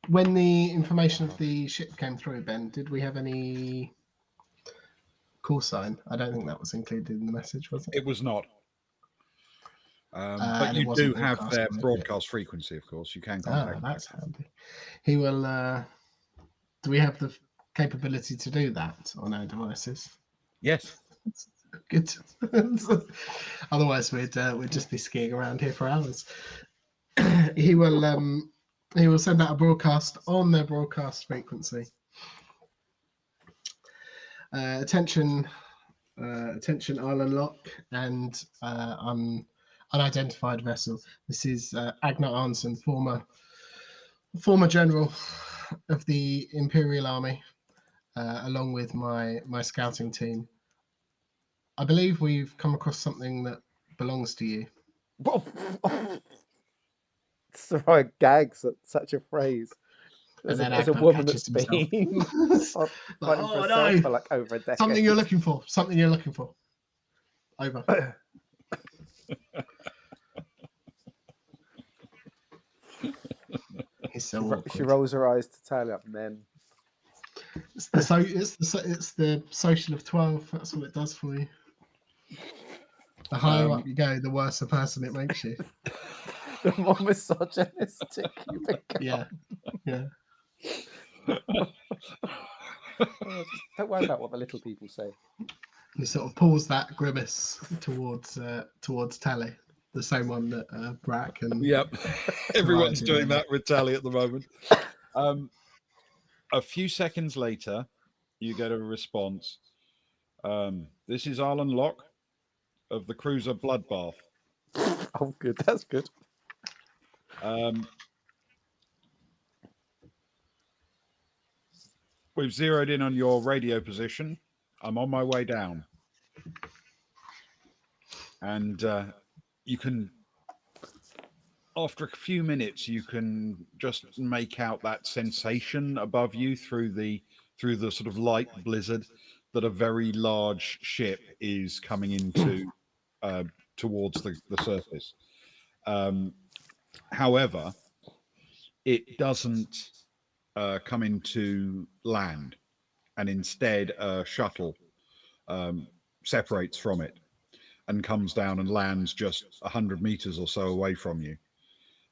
When the information of the ship came through, Ben, did we have any call sign? I don't think that was included in the message, was it? It was not. But And it you wasn't do have their broadcast, broadcast frequency, of course. You can contact. That's handy. He will. Do we have the capability to do that on our devices? Yes. Good. Otherwise, we'd just be skiing around here for hours. He will send out a broadcast on their broadcast frequency. Attention, Island Lock and unidentified vessel. This is Agnar Arnson, former general of the Imperial Army, along with my scouting team. I believe we've come across something that belongs to you. Sorry, gags at such a phrase. As a woman that's been fighting for herself for like over a decade. Something you're looking for. Over. She rolls her eyes to tail up, and then it's the social of 12. That's what it does for you. The higher up you go, the worse a person it makes you. The more misogynistic you become. Yeah. Don't worry about what the little people say. He sort of pulls that grimace towards Tally, the same one that Brack and Yep. Everyone's doing that with Tally at the moment. A few seconds later, you get a response. This is Arlen Locke of the cruiser Bloodbath. Oh, good. That's good. We've zeroed in on your radio position. I'm on my way down. And you can, after a few minutes, you can just make out that sensation above you through the sort of light blizzard that a very large ship is coming into towards the surface. However, it doesn't come into land, and instead a shuttle separates from it and comes down and lands just 100 meters or so away from you.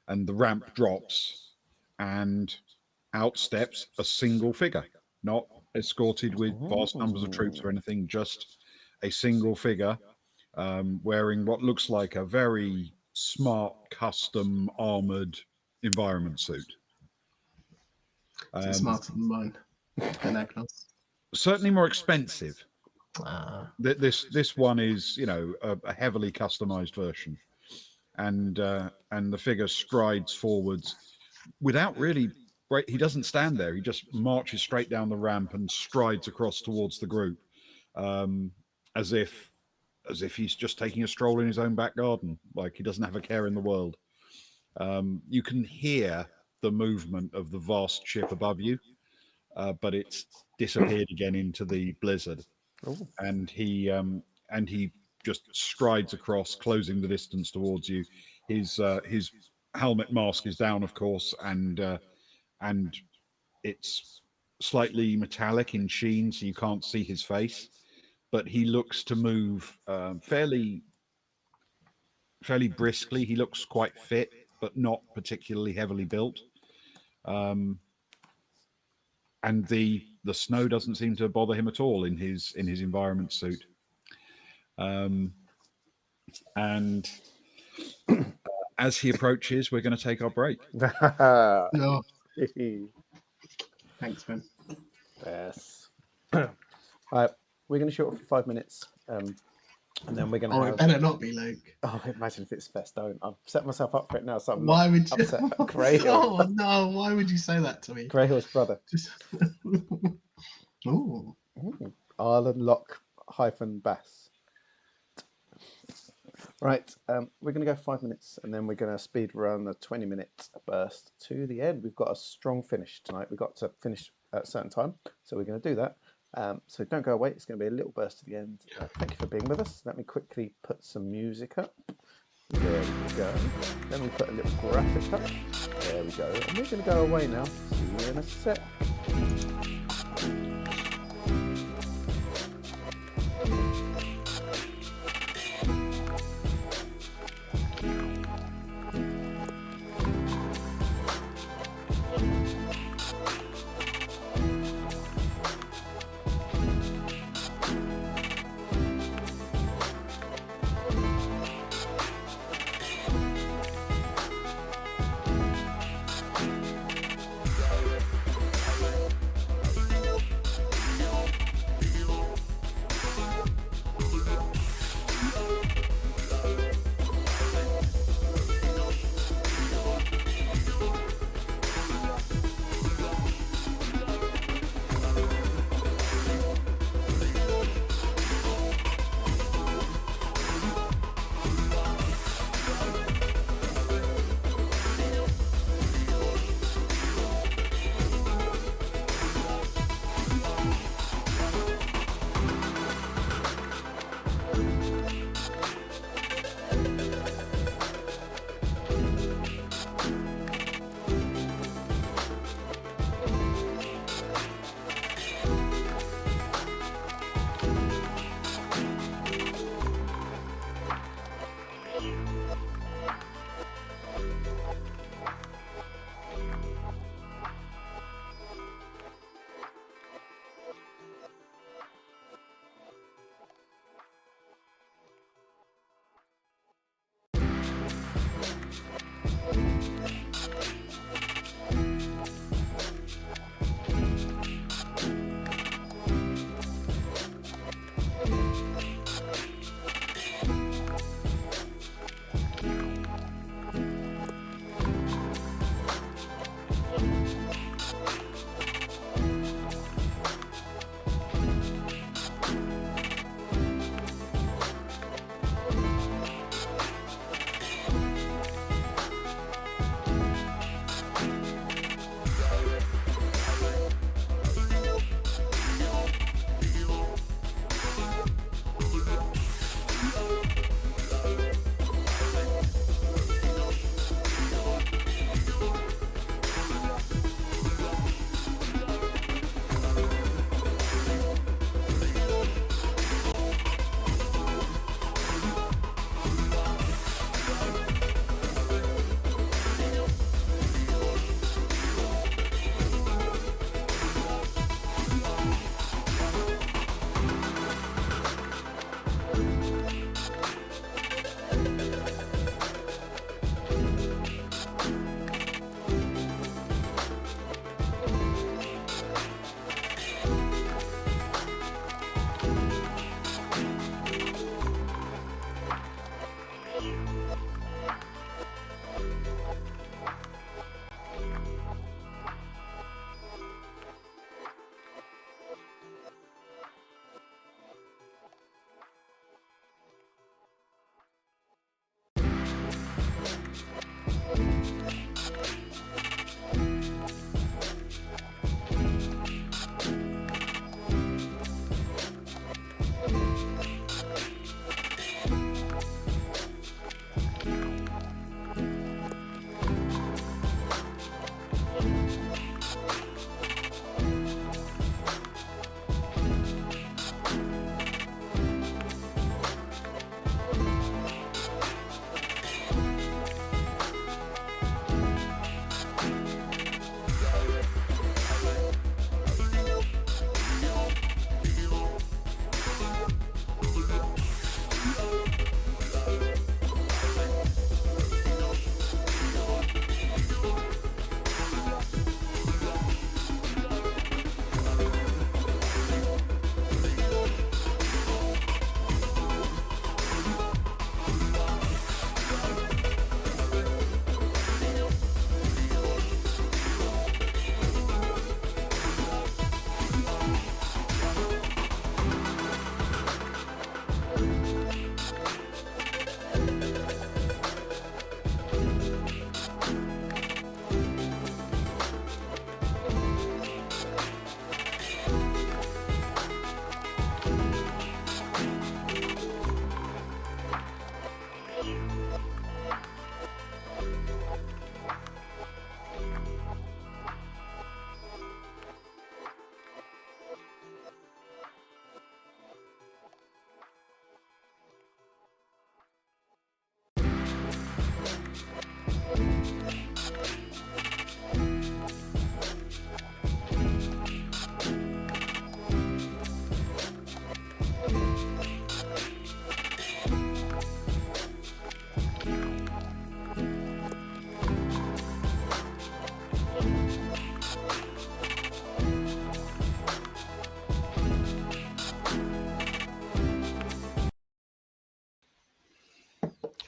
And the ramp drops, and out steps a single figure, not escorted with vast numbers of troops or anything, just a single figure wearing what looks like a very smart, custom armored environment suit. Smarter than mine. Certainly more expensive. This one is, a heavily customized version, and the figure strides forwards without really. He doesn't stand there. He just marches straight down the ramp and strides across towards the group, as if he's just taking a stroll in his own back garden, like he doesn't have a care in the world. You can hear the movement of the vast ship above you. but it's disappeared again into the blizzard. Ooh. And he just strides across, closing the distance towards you. His helmet mask is down, of course, and it's slightly metallic in sheen, so you can't see his face. But he looks to move fairly briskly. He looks quite fit, but not particularly heavily built. And the snow doesn't seem to bother him at all in his environment suit. And as he approaches, we're going to take our break. No. Thanks, Ben. Yes. All right, we're going to shoot off for 5 minutes, and then we're going to. Oh, it better not be Luke. Oh, imagine if it's Fest. Don't. I've set myself up for it now, so I'm Why not would you? upset. Grey Hill. Oh no! Why would you say that to me? Grey Hill's brother. Just... Ooh. Arlen Lock-Bass. Right, we're going to go 5 minutes, and then we're going to speed run a 20-minute burst to the end. We've got a strong finish tonight. We've got to finish at a certain time, so we're going to do that. So don't go away. It's going to be a little burst to the end. Thank you for being with us. Let me quickly put some music up. There we go. Then we put a little graphic up. There we go. And we're going to go away now. See you in a sec.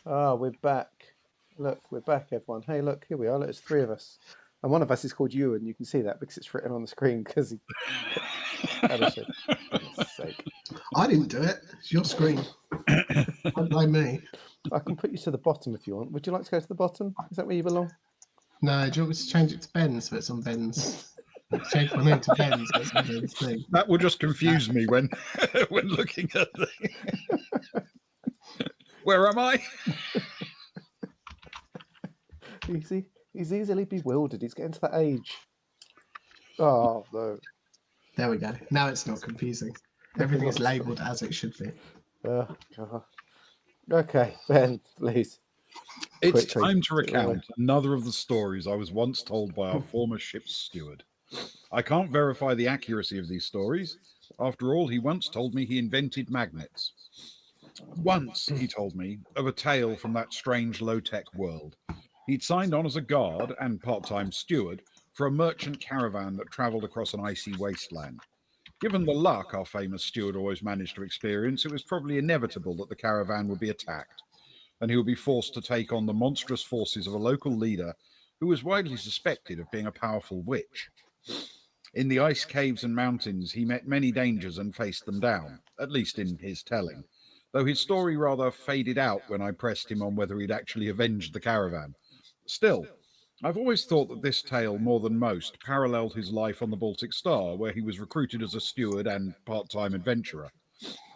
Oh, we're back. Look, we're back, everyone. Hey, look, here we are. Look, there's three of us. And one of us is called you, and you can see that because it's written on the screen because he published it. For goodness sake. I didn't do it. It's your screen. Don't blame me. I can put you to the bottom if you want. Would you like to go to the bottom? Is that where you belong? No, do you want me to change it to Ben so it's on Ben's? Change my name to Ben so it's on Ben's thing. That will just confuse me when when looking at the. Where am I? He's easily bewildered. He's getting to that age. Oh, no. There we go. Now it's not confusing. Everything is labelled as it should be. Oh, God. Okay, Ben, please. It's Quickly. time to recount another of the stories I was once told by our former ship's steward. I can't verify the accuracy of these stories. After all, he once told me he invented magnets. Once, he told me, of a tale from that strange low-tech world. He'd signed on as a guard and part-time steward for a merchant caravan that travelled across an icy wasteland. Given the luck our famous steward always managed to experience, it was probably inevitable that the caravan would be attacked, and he would be forced to take on the monstrous forces of a local leader who was widely suspected of being a powerful witch. In the ice caves and mountains, he met many dangers and faced them down, at least in his telling, though his story rather faded out when I pressed him on whether he'd actually avenged the caravan. Still, I've always thought that this tale, more than most, paralleled his life on the Baltic Star, where he was recruited as a steward and part-time adventurer.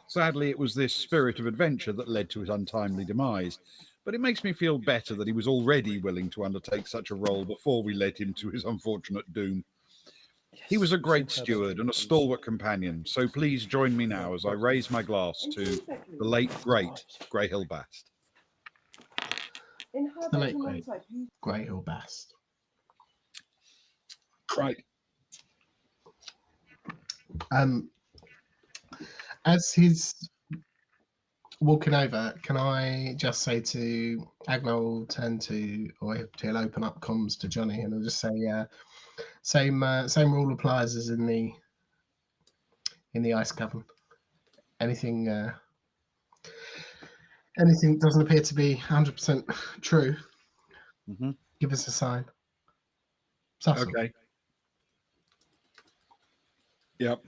Sadly, it was this spirit of adventure that led to his untimely demise, but it makes me feel better that he was already willing to undertake such a role before we led him to his unfortunate doom. He was a great steward and a stalwart companion, so please join me now as I raise my glass to the late, great Greyhill Bast. The late great Greyhill Bast. Right. As he's walking over, can I just say to Agnar will turn to, or he'll open up comms to Johnny, and he'll just say, same rule applies as in the ice cavern. Anything doesn't appear to be 100% true, give us a sign. Subtle. Okay. Yep.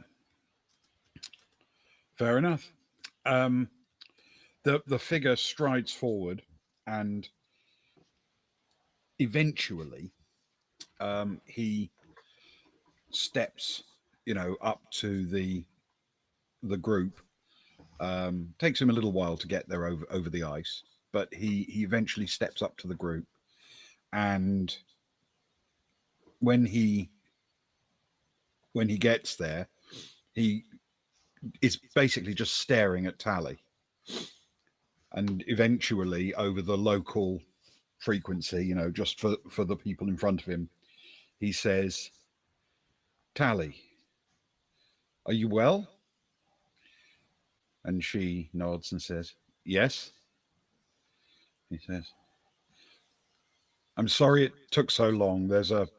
Fair enough. The figure strides forward, and eventually, he steps, up to the group. Takes him a little while to get there over the ice, but he eventually steps up to the group, and when he gets there, he is basically just staring at Tally, and eventually over the local frequency, just for the people in front of him, he says, "Tally, are you well?" And she nods and says, "Yes." He says, "I'm sorry it took so long. There's a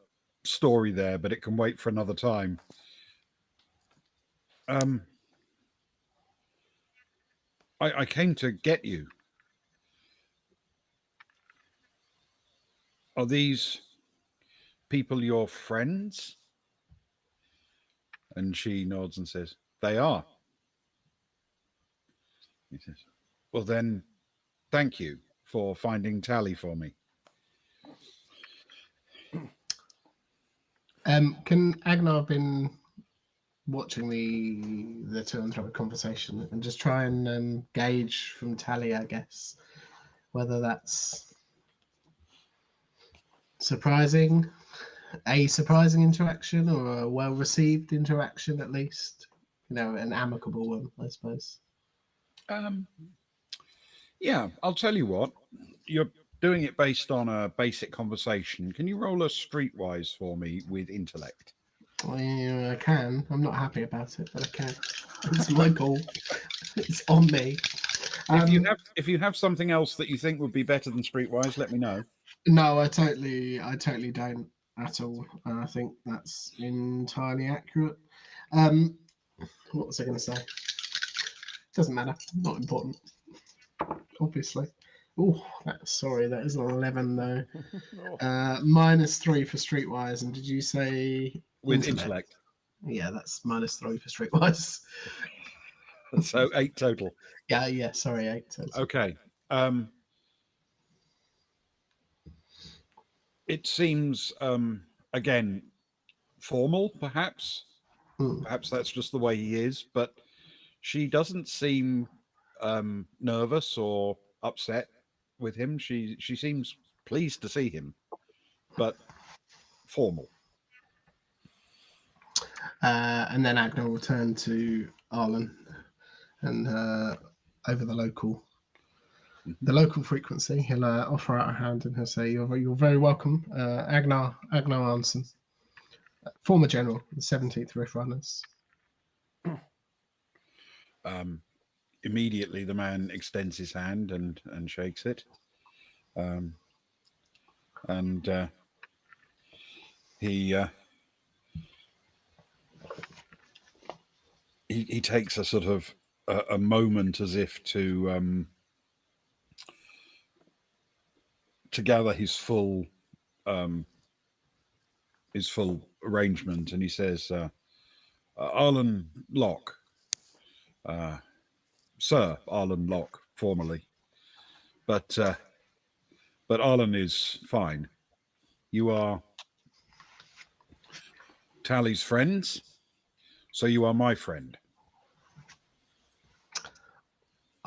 story there, but it can wait for another time. I came to get you. Are these people your friends?" And she nods and says, "They are." He says, "Well then, thank you for finding Tally for me." Can Agnar have been watching the two and have a conversation and just try and gauge from Tally, I guess, whether that's surprising interaction or a well-received interaction, at least, an amicable one, I suppose. Yeah, I'll tell you what. You're doing it based on a basic conversation. Can you roll a streetwise for me with intellect? I can. I'm not happy about it, but I can. It's my goal. It's on me. If you have something else that you think would be better than streetwise, let me know. No, I totally don't at all. I think that's entirely accurate. What was I going to say? Doesn't matter. Not important. Obviously. Oh, sorry, that is an 11 though. Oh, -3 for Streetwise, and did you say with intellect. Yeah, that's -3 for Streetwise. So 8 total. Yeah, sorry, 8. Okay. It seems again formal, perhaps. Perhaps that's just the way he is, but she doesn't seem nervous or upset with him. She seems pleased to see him, but formal. And then Agnar will turn to Arlen and over the local frequency, he'll offer out a hand and he'll say, "You're very welcome, Agnar Arnson, former general, the 17th Rift Runners." Immediately, the man extends his hand and shakes it, and he takes a sort of a moment as if to gather his full arrangement, and he says, "Arlen Locke, Sir Arlen Locke, formally, but Arlen is fine. You are Tally's friends, so you are my friend."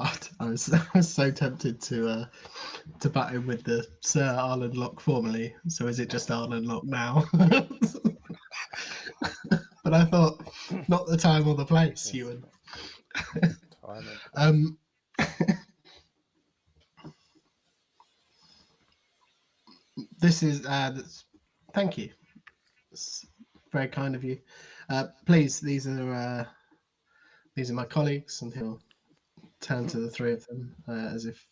I was so tempted to butt in with the Sir Arlen Locke formerly. So is it just Arlen Locke now? But I thought, not the time or the place, Ewan. This is thank you. It's very kind of you. Please, these are my colleagues, and he'll turn to the three of them as if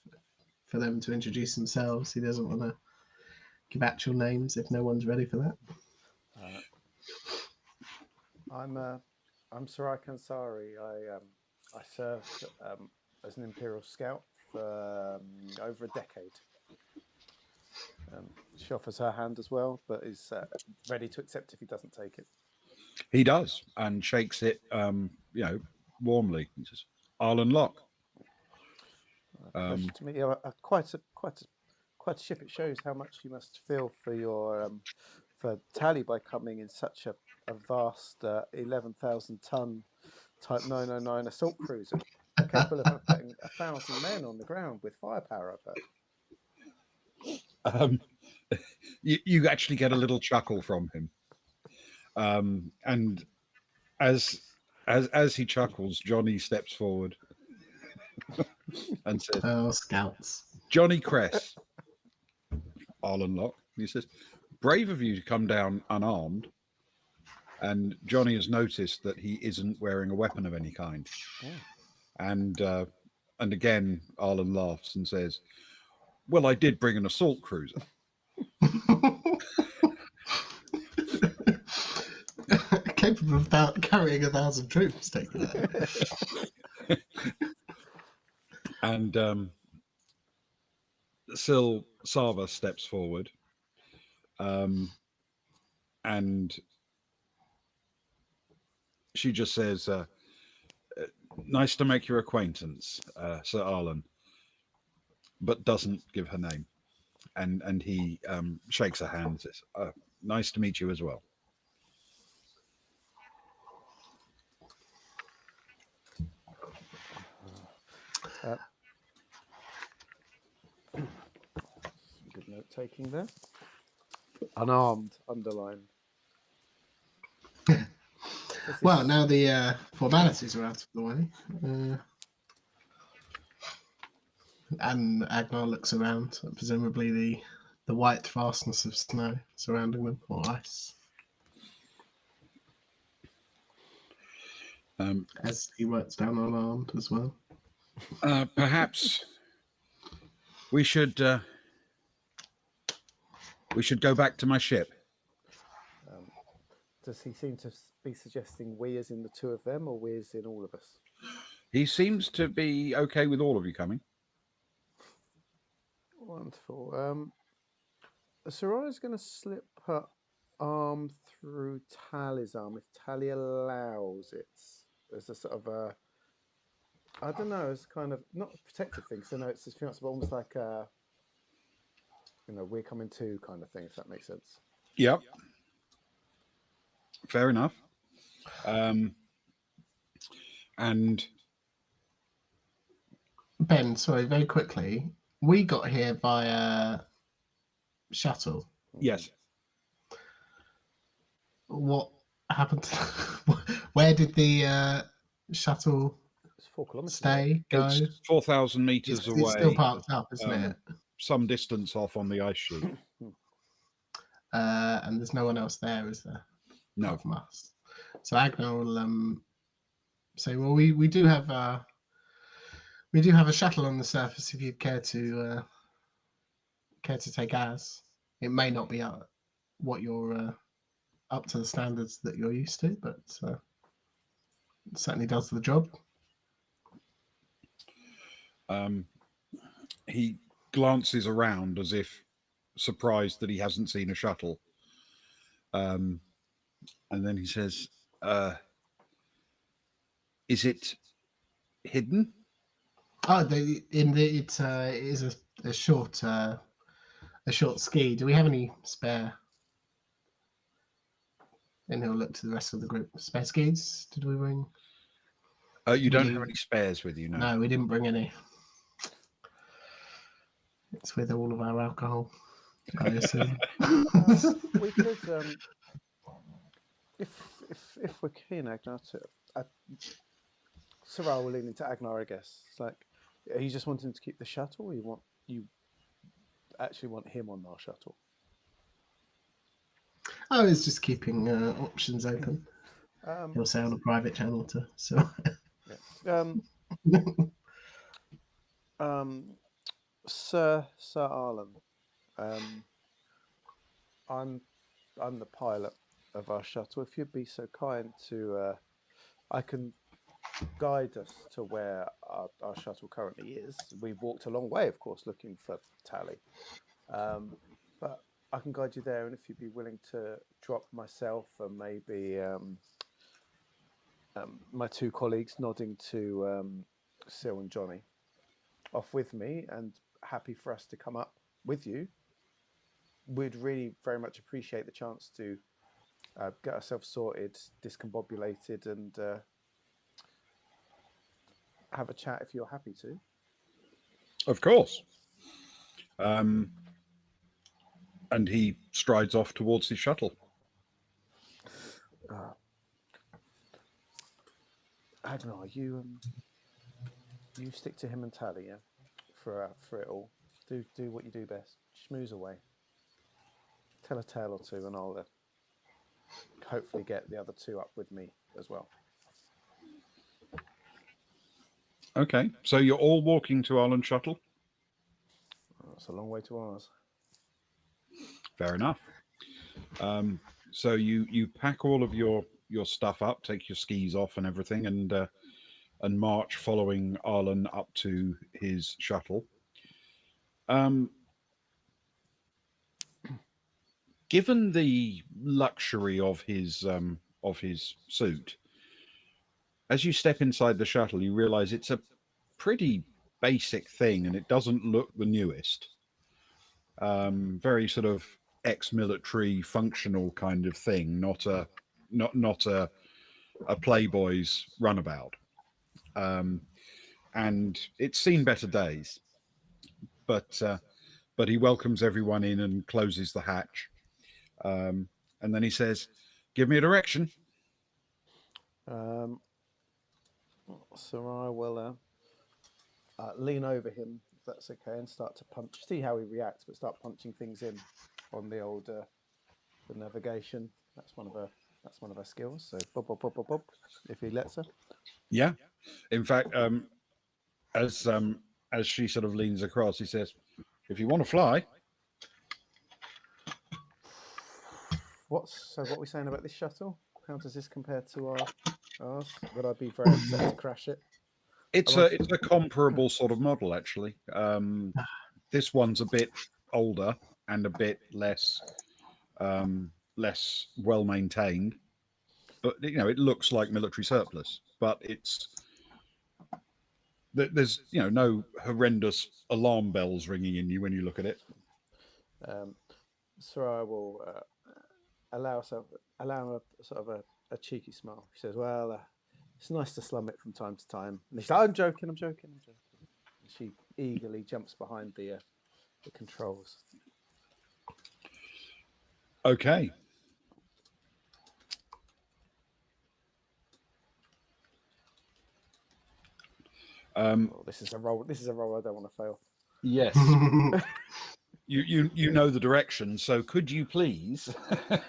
for them to introduce themselves. He doesn't want to give actual names if no one's ready for that. I'm Sarai Kansari. I served as an Imperial Scout for over a decade. She offers her hand as well, but is ready to accept if he doesn't take it. He does, and shakes it, warmly. He says, "Arlen Locke." Pleasure to meet you. Quite a ship. It shows how much you must feel for your for Tally by coming in such a vast 11,000-ton Type 909 assault cruiser, capable of putting 1,000 men on the ground with firepower. I've heard. You actually get a little chuckle from him, and as he chuckles, Johnny steps forward and says, "Oh, scouts, Johnny Cress, Arlen Locke." He says, "Brave of you to come down unarmed." And Johnny has noticed that he isn't wearing a weapon of any kind. And again, Arlen laughs and says, "Well, I did bring an assault cruiser." Capable of carrying 1,000 troops, take that. And Sil Sava steps forward, and she just says, "Nice to make your acquaintance, Sir Arlen," but doesn't give her name. And he shakes her hand and says, "Nice to meet you as well." Good note taking there. Unarmed, underlined. Well, now the formalities are out of the way. And Agnar looks around, presumably the white vastness of snow surrounding them, or ice. As he works down unarmed as well. Perhaps we should go back to my ship. Does he seem to be suggesting we as in the two of them, or we as in all of us? He seems to be okay with all of you coming. Wonderful. Soraya going to slip her arm through Tally's arm if Tally allows it. There's a sort of a, I don't know, it's kind of not a protective thing. So no, it's just almost like a, we're coming too kind of thing, if that makes sense. Yep. Fair enough. And Ben, sorry, very quickly. We got here via shuttle. yes, What happened? Where did the shuttle It's 4 kilometers. stay? Go? it's 4,000 meters away. It's still parked up, isn't it? Some distance off on the ice sheet. And there's no one else there, is there? No. Apart from us. So Agnar will say, "Well, we do have a shuttle on the surface. If you'd care to take ours, it may not be what you're up to the standards that you're used to, but it certainly does the job." He glances around as if surprised that he hasn't seen a shuttle. And then he says, is it hidden? Oh, it is a short ski. Do we have any spare? And he'll look to the rest of the group. Spare skis? Did we bring? You don't have any spares with you, no? No, we didn't bring any. It's with all of our alcohol, I assume. We could, if we're keen, Agnar, Soraya will lean into Agnar, I guess. It's like, are you just wanting to keep the shuttle, or you actually want him on our shuttle? I was just keeping options open. He'll say on a private channel to so. Yeah. Sir Arlen, I'm the pilot of our shuttle. If you'd be so kind to, I can guide us to where our shuttle currently is. We've walked a long way, of course, looking for Tally, but I can guide you there. And if you'd be willing to drop myself and maybe my 2 colleagues, nodding to Sil and Johnny, off with me, and happy for us to come up with you, we'd really very much appreciate the chance to get ourselves sorted, discombobulated, and have a chat if you're happy to. Of course. And he strides off towards his shuttle. Agnar, you stick to him and Tally, yeah, for it all. Do what you do best. Schmooze away. Tell a tale or two, and I'll hopefully get the other 2 up with me as well. Okay, so you're all walking to Arlen's shuttle? That's a long way to ours. Fair enough. So you pack all of your stuff up, take your skis off and everything, and march following Arlen up to his shuttle. Given the luxury of his suit, as you step inside the shuttle, you realize it's a pretty basic thing, and it doesn't look the newest. Very sort of ex-military functional kind of thing, not a Playboy's runabout. And it's seen better days, but he welcomes everyone in and closes the hatch, and then he says, "Give me a direction." So I will lean over him, if that's okay, and start to punch. See how he reacts, but start punching things in on the old the navigation. That's one of her skills. So bob, bob, bob, bob, bob, if he lets her. Yeah. In fact, as she sort of leans across, he says, "If you want to fly." What are we saying about this shuttle? How does this compare to ours? Would I be very upset to crash it? It's a comparable sort of model, actually. this one's a bit older and a bit less less well maintained, but it looks like military surplus, but there's no horrendous alarm bells ringing in you when you look at it. Soraya will allow a sort of a cheeky smile. She says, "Well, it's nice to slum it from time to time." And she's like, "I'm joking. I'm joking. I'm joking." And she eagerly jumps behind the controls. Okay. This is a role. This is a role I don't want to fail. Yes. You know the direction, so could you please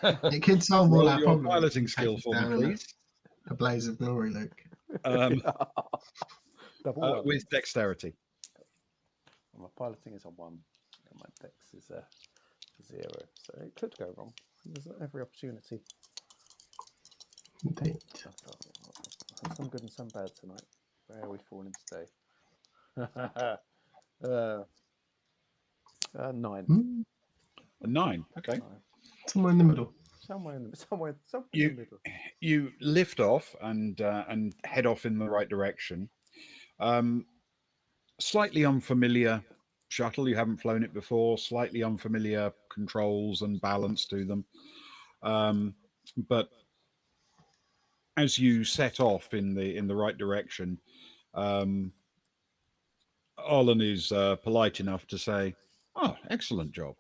It could solve all roll our your problems. piloting skill for me, please? A blaze of glory, Luke. With dexterity. Well, my piloting is a 1, and my dex is a 0, so it could go wrong. There's every opportunity. Indeed. I've some good and some bad tonight. Where are we falling today? 9. A 9. Okay. 9. Somewhere in the middle. Somewhere in the middle. You lift off and head off in the right direction. Slightly unfamiliar shuttle. You haven't flown it before. Slightly unfamiliar controls and balance to them. But as you set off in the right direction, Arlen is polite enough to say, "Oh, excellent job."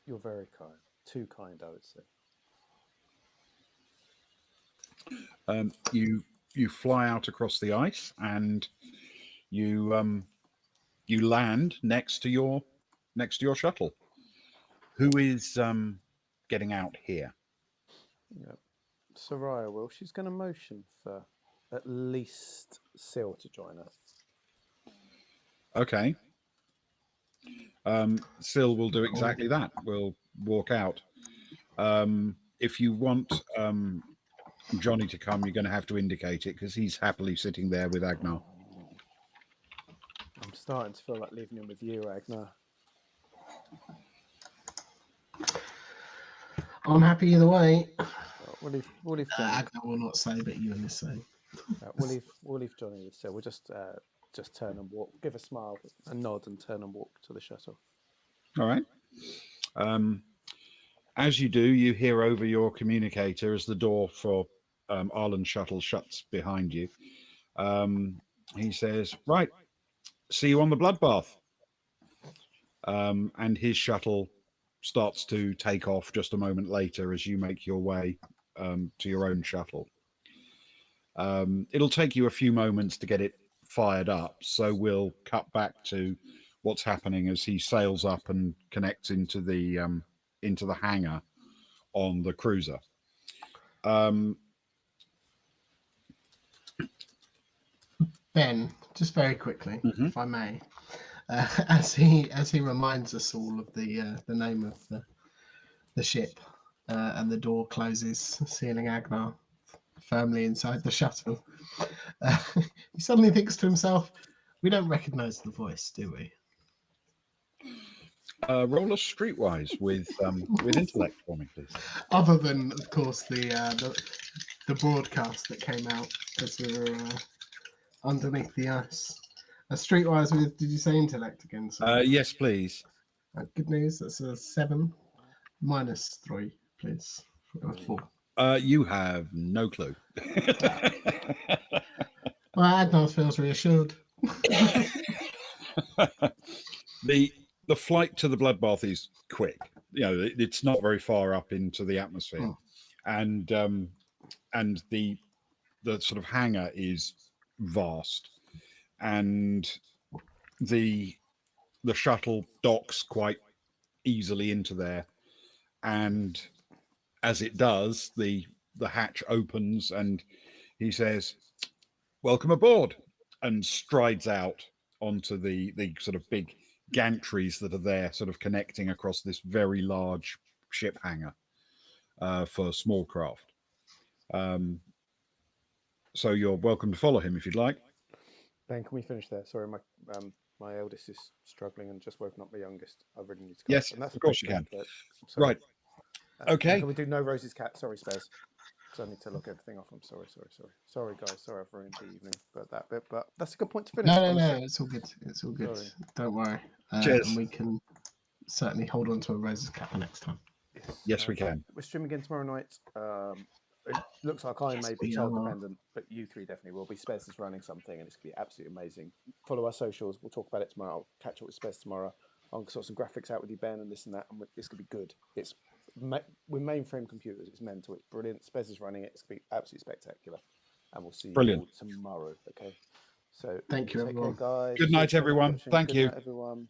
You're very kind. Too kind, I would say. You fly out across the ice and you land next to your shuttle. Who is getting out here? Yeah. Soraya will. She's going to motion for at least Sil to join her. Okay. Sil will do exactly that. We'll walk out. If you want Johnny to come, you're going to have to indicate it because he's happily sitting there with Agnar. I'm starting to feel like leaving him with you, Agnar. I'm happy either way. We'll leave Johnny. Agnar will not say, but you will say. We'll leave Johnny with Sil. We'll just turn and walk. Give a smile, a nod, and turn and walk to the shuttle. All right. As you do, you hear over your communicator as the door for Arlen's shuttle shuts behind you. He says, "Right, see you on the bloodbath." And his shuttle starts to take off just a moment later as you make your way to your own shuttle. It'll take you a few moments to get it fired up, so we'll cut back to what's happening as he sails up and connects into the hangar on the cruiser. Ben, just very quickly, if I may, as he reminds us all of the name of the ship, and the door closes, sealing Agnar firmly inside the shuttle. He suddenly thinks to himself, "We don't recognise the voice, do we?" Roll a streetwise with intellect for me, please. Other than, of course, the broadcast that came out as we were underneath the ice. Streetwise with, did you say intellect again? Yes, please. Good news. That's a 7 minus 3, please. 4. You have no clue. Well, Agnar feels reassured. The flight to the bloodbath is quick. It's not very far up into the atmosphere, and the sort of hangar is vast, and the shuttle docks quite easily into there, and as it does, the hatch opens and he says, "Welcome aboard," and strides out onto the sort of big gantries that are there, sort of connecting across this very large ship hangar for small craft. So you're welcome to follow him if you'd like. Ben, can we finish there? Sorry, my eldest is struggling and just woken up my youngest. I really need to go. Yes, And that's of course you appropriate, can. but I'm sorry. Right. And Okay. can we do no Rosie's cat? Sorry, Spez. Because I need to look everything off. I'm sorry. Sorry, guys. Sorry I've ruined the evening. But that's a good point to finish. No, it's all good. It's all good. Sorry. Don't worry. Cheers. And we can certainly hold on to a Rose's Kappa next time. Yes, we can. We're streaming again tomorrow night. It looks like I may be we child are. dependent, but you three definitely will be. Spez is running something, and it's going to be absolutely amazing. Follow our socials. We'll talk about it tomorrow. I'll catch up with Spez tomorrow. I'll sort some graphics out with you, Ben, and this and that, and it's going to be good. It's with mainframe computers. It's mental. It's brilliant. Spez is running it. It's going to be absolutely spectacular, and we'll see you all tomorrow. Okay. So thank you, take everyone. care, guys. Good night, Cheers for everyone. watching. Thank Good you. night, everyone.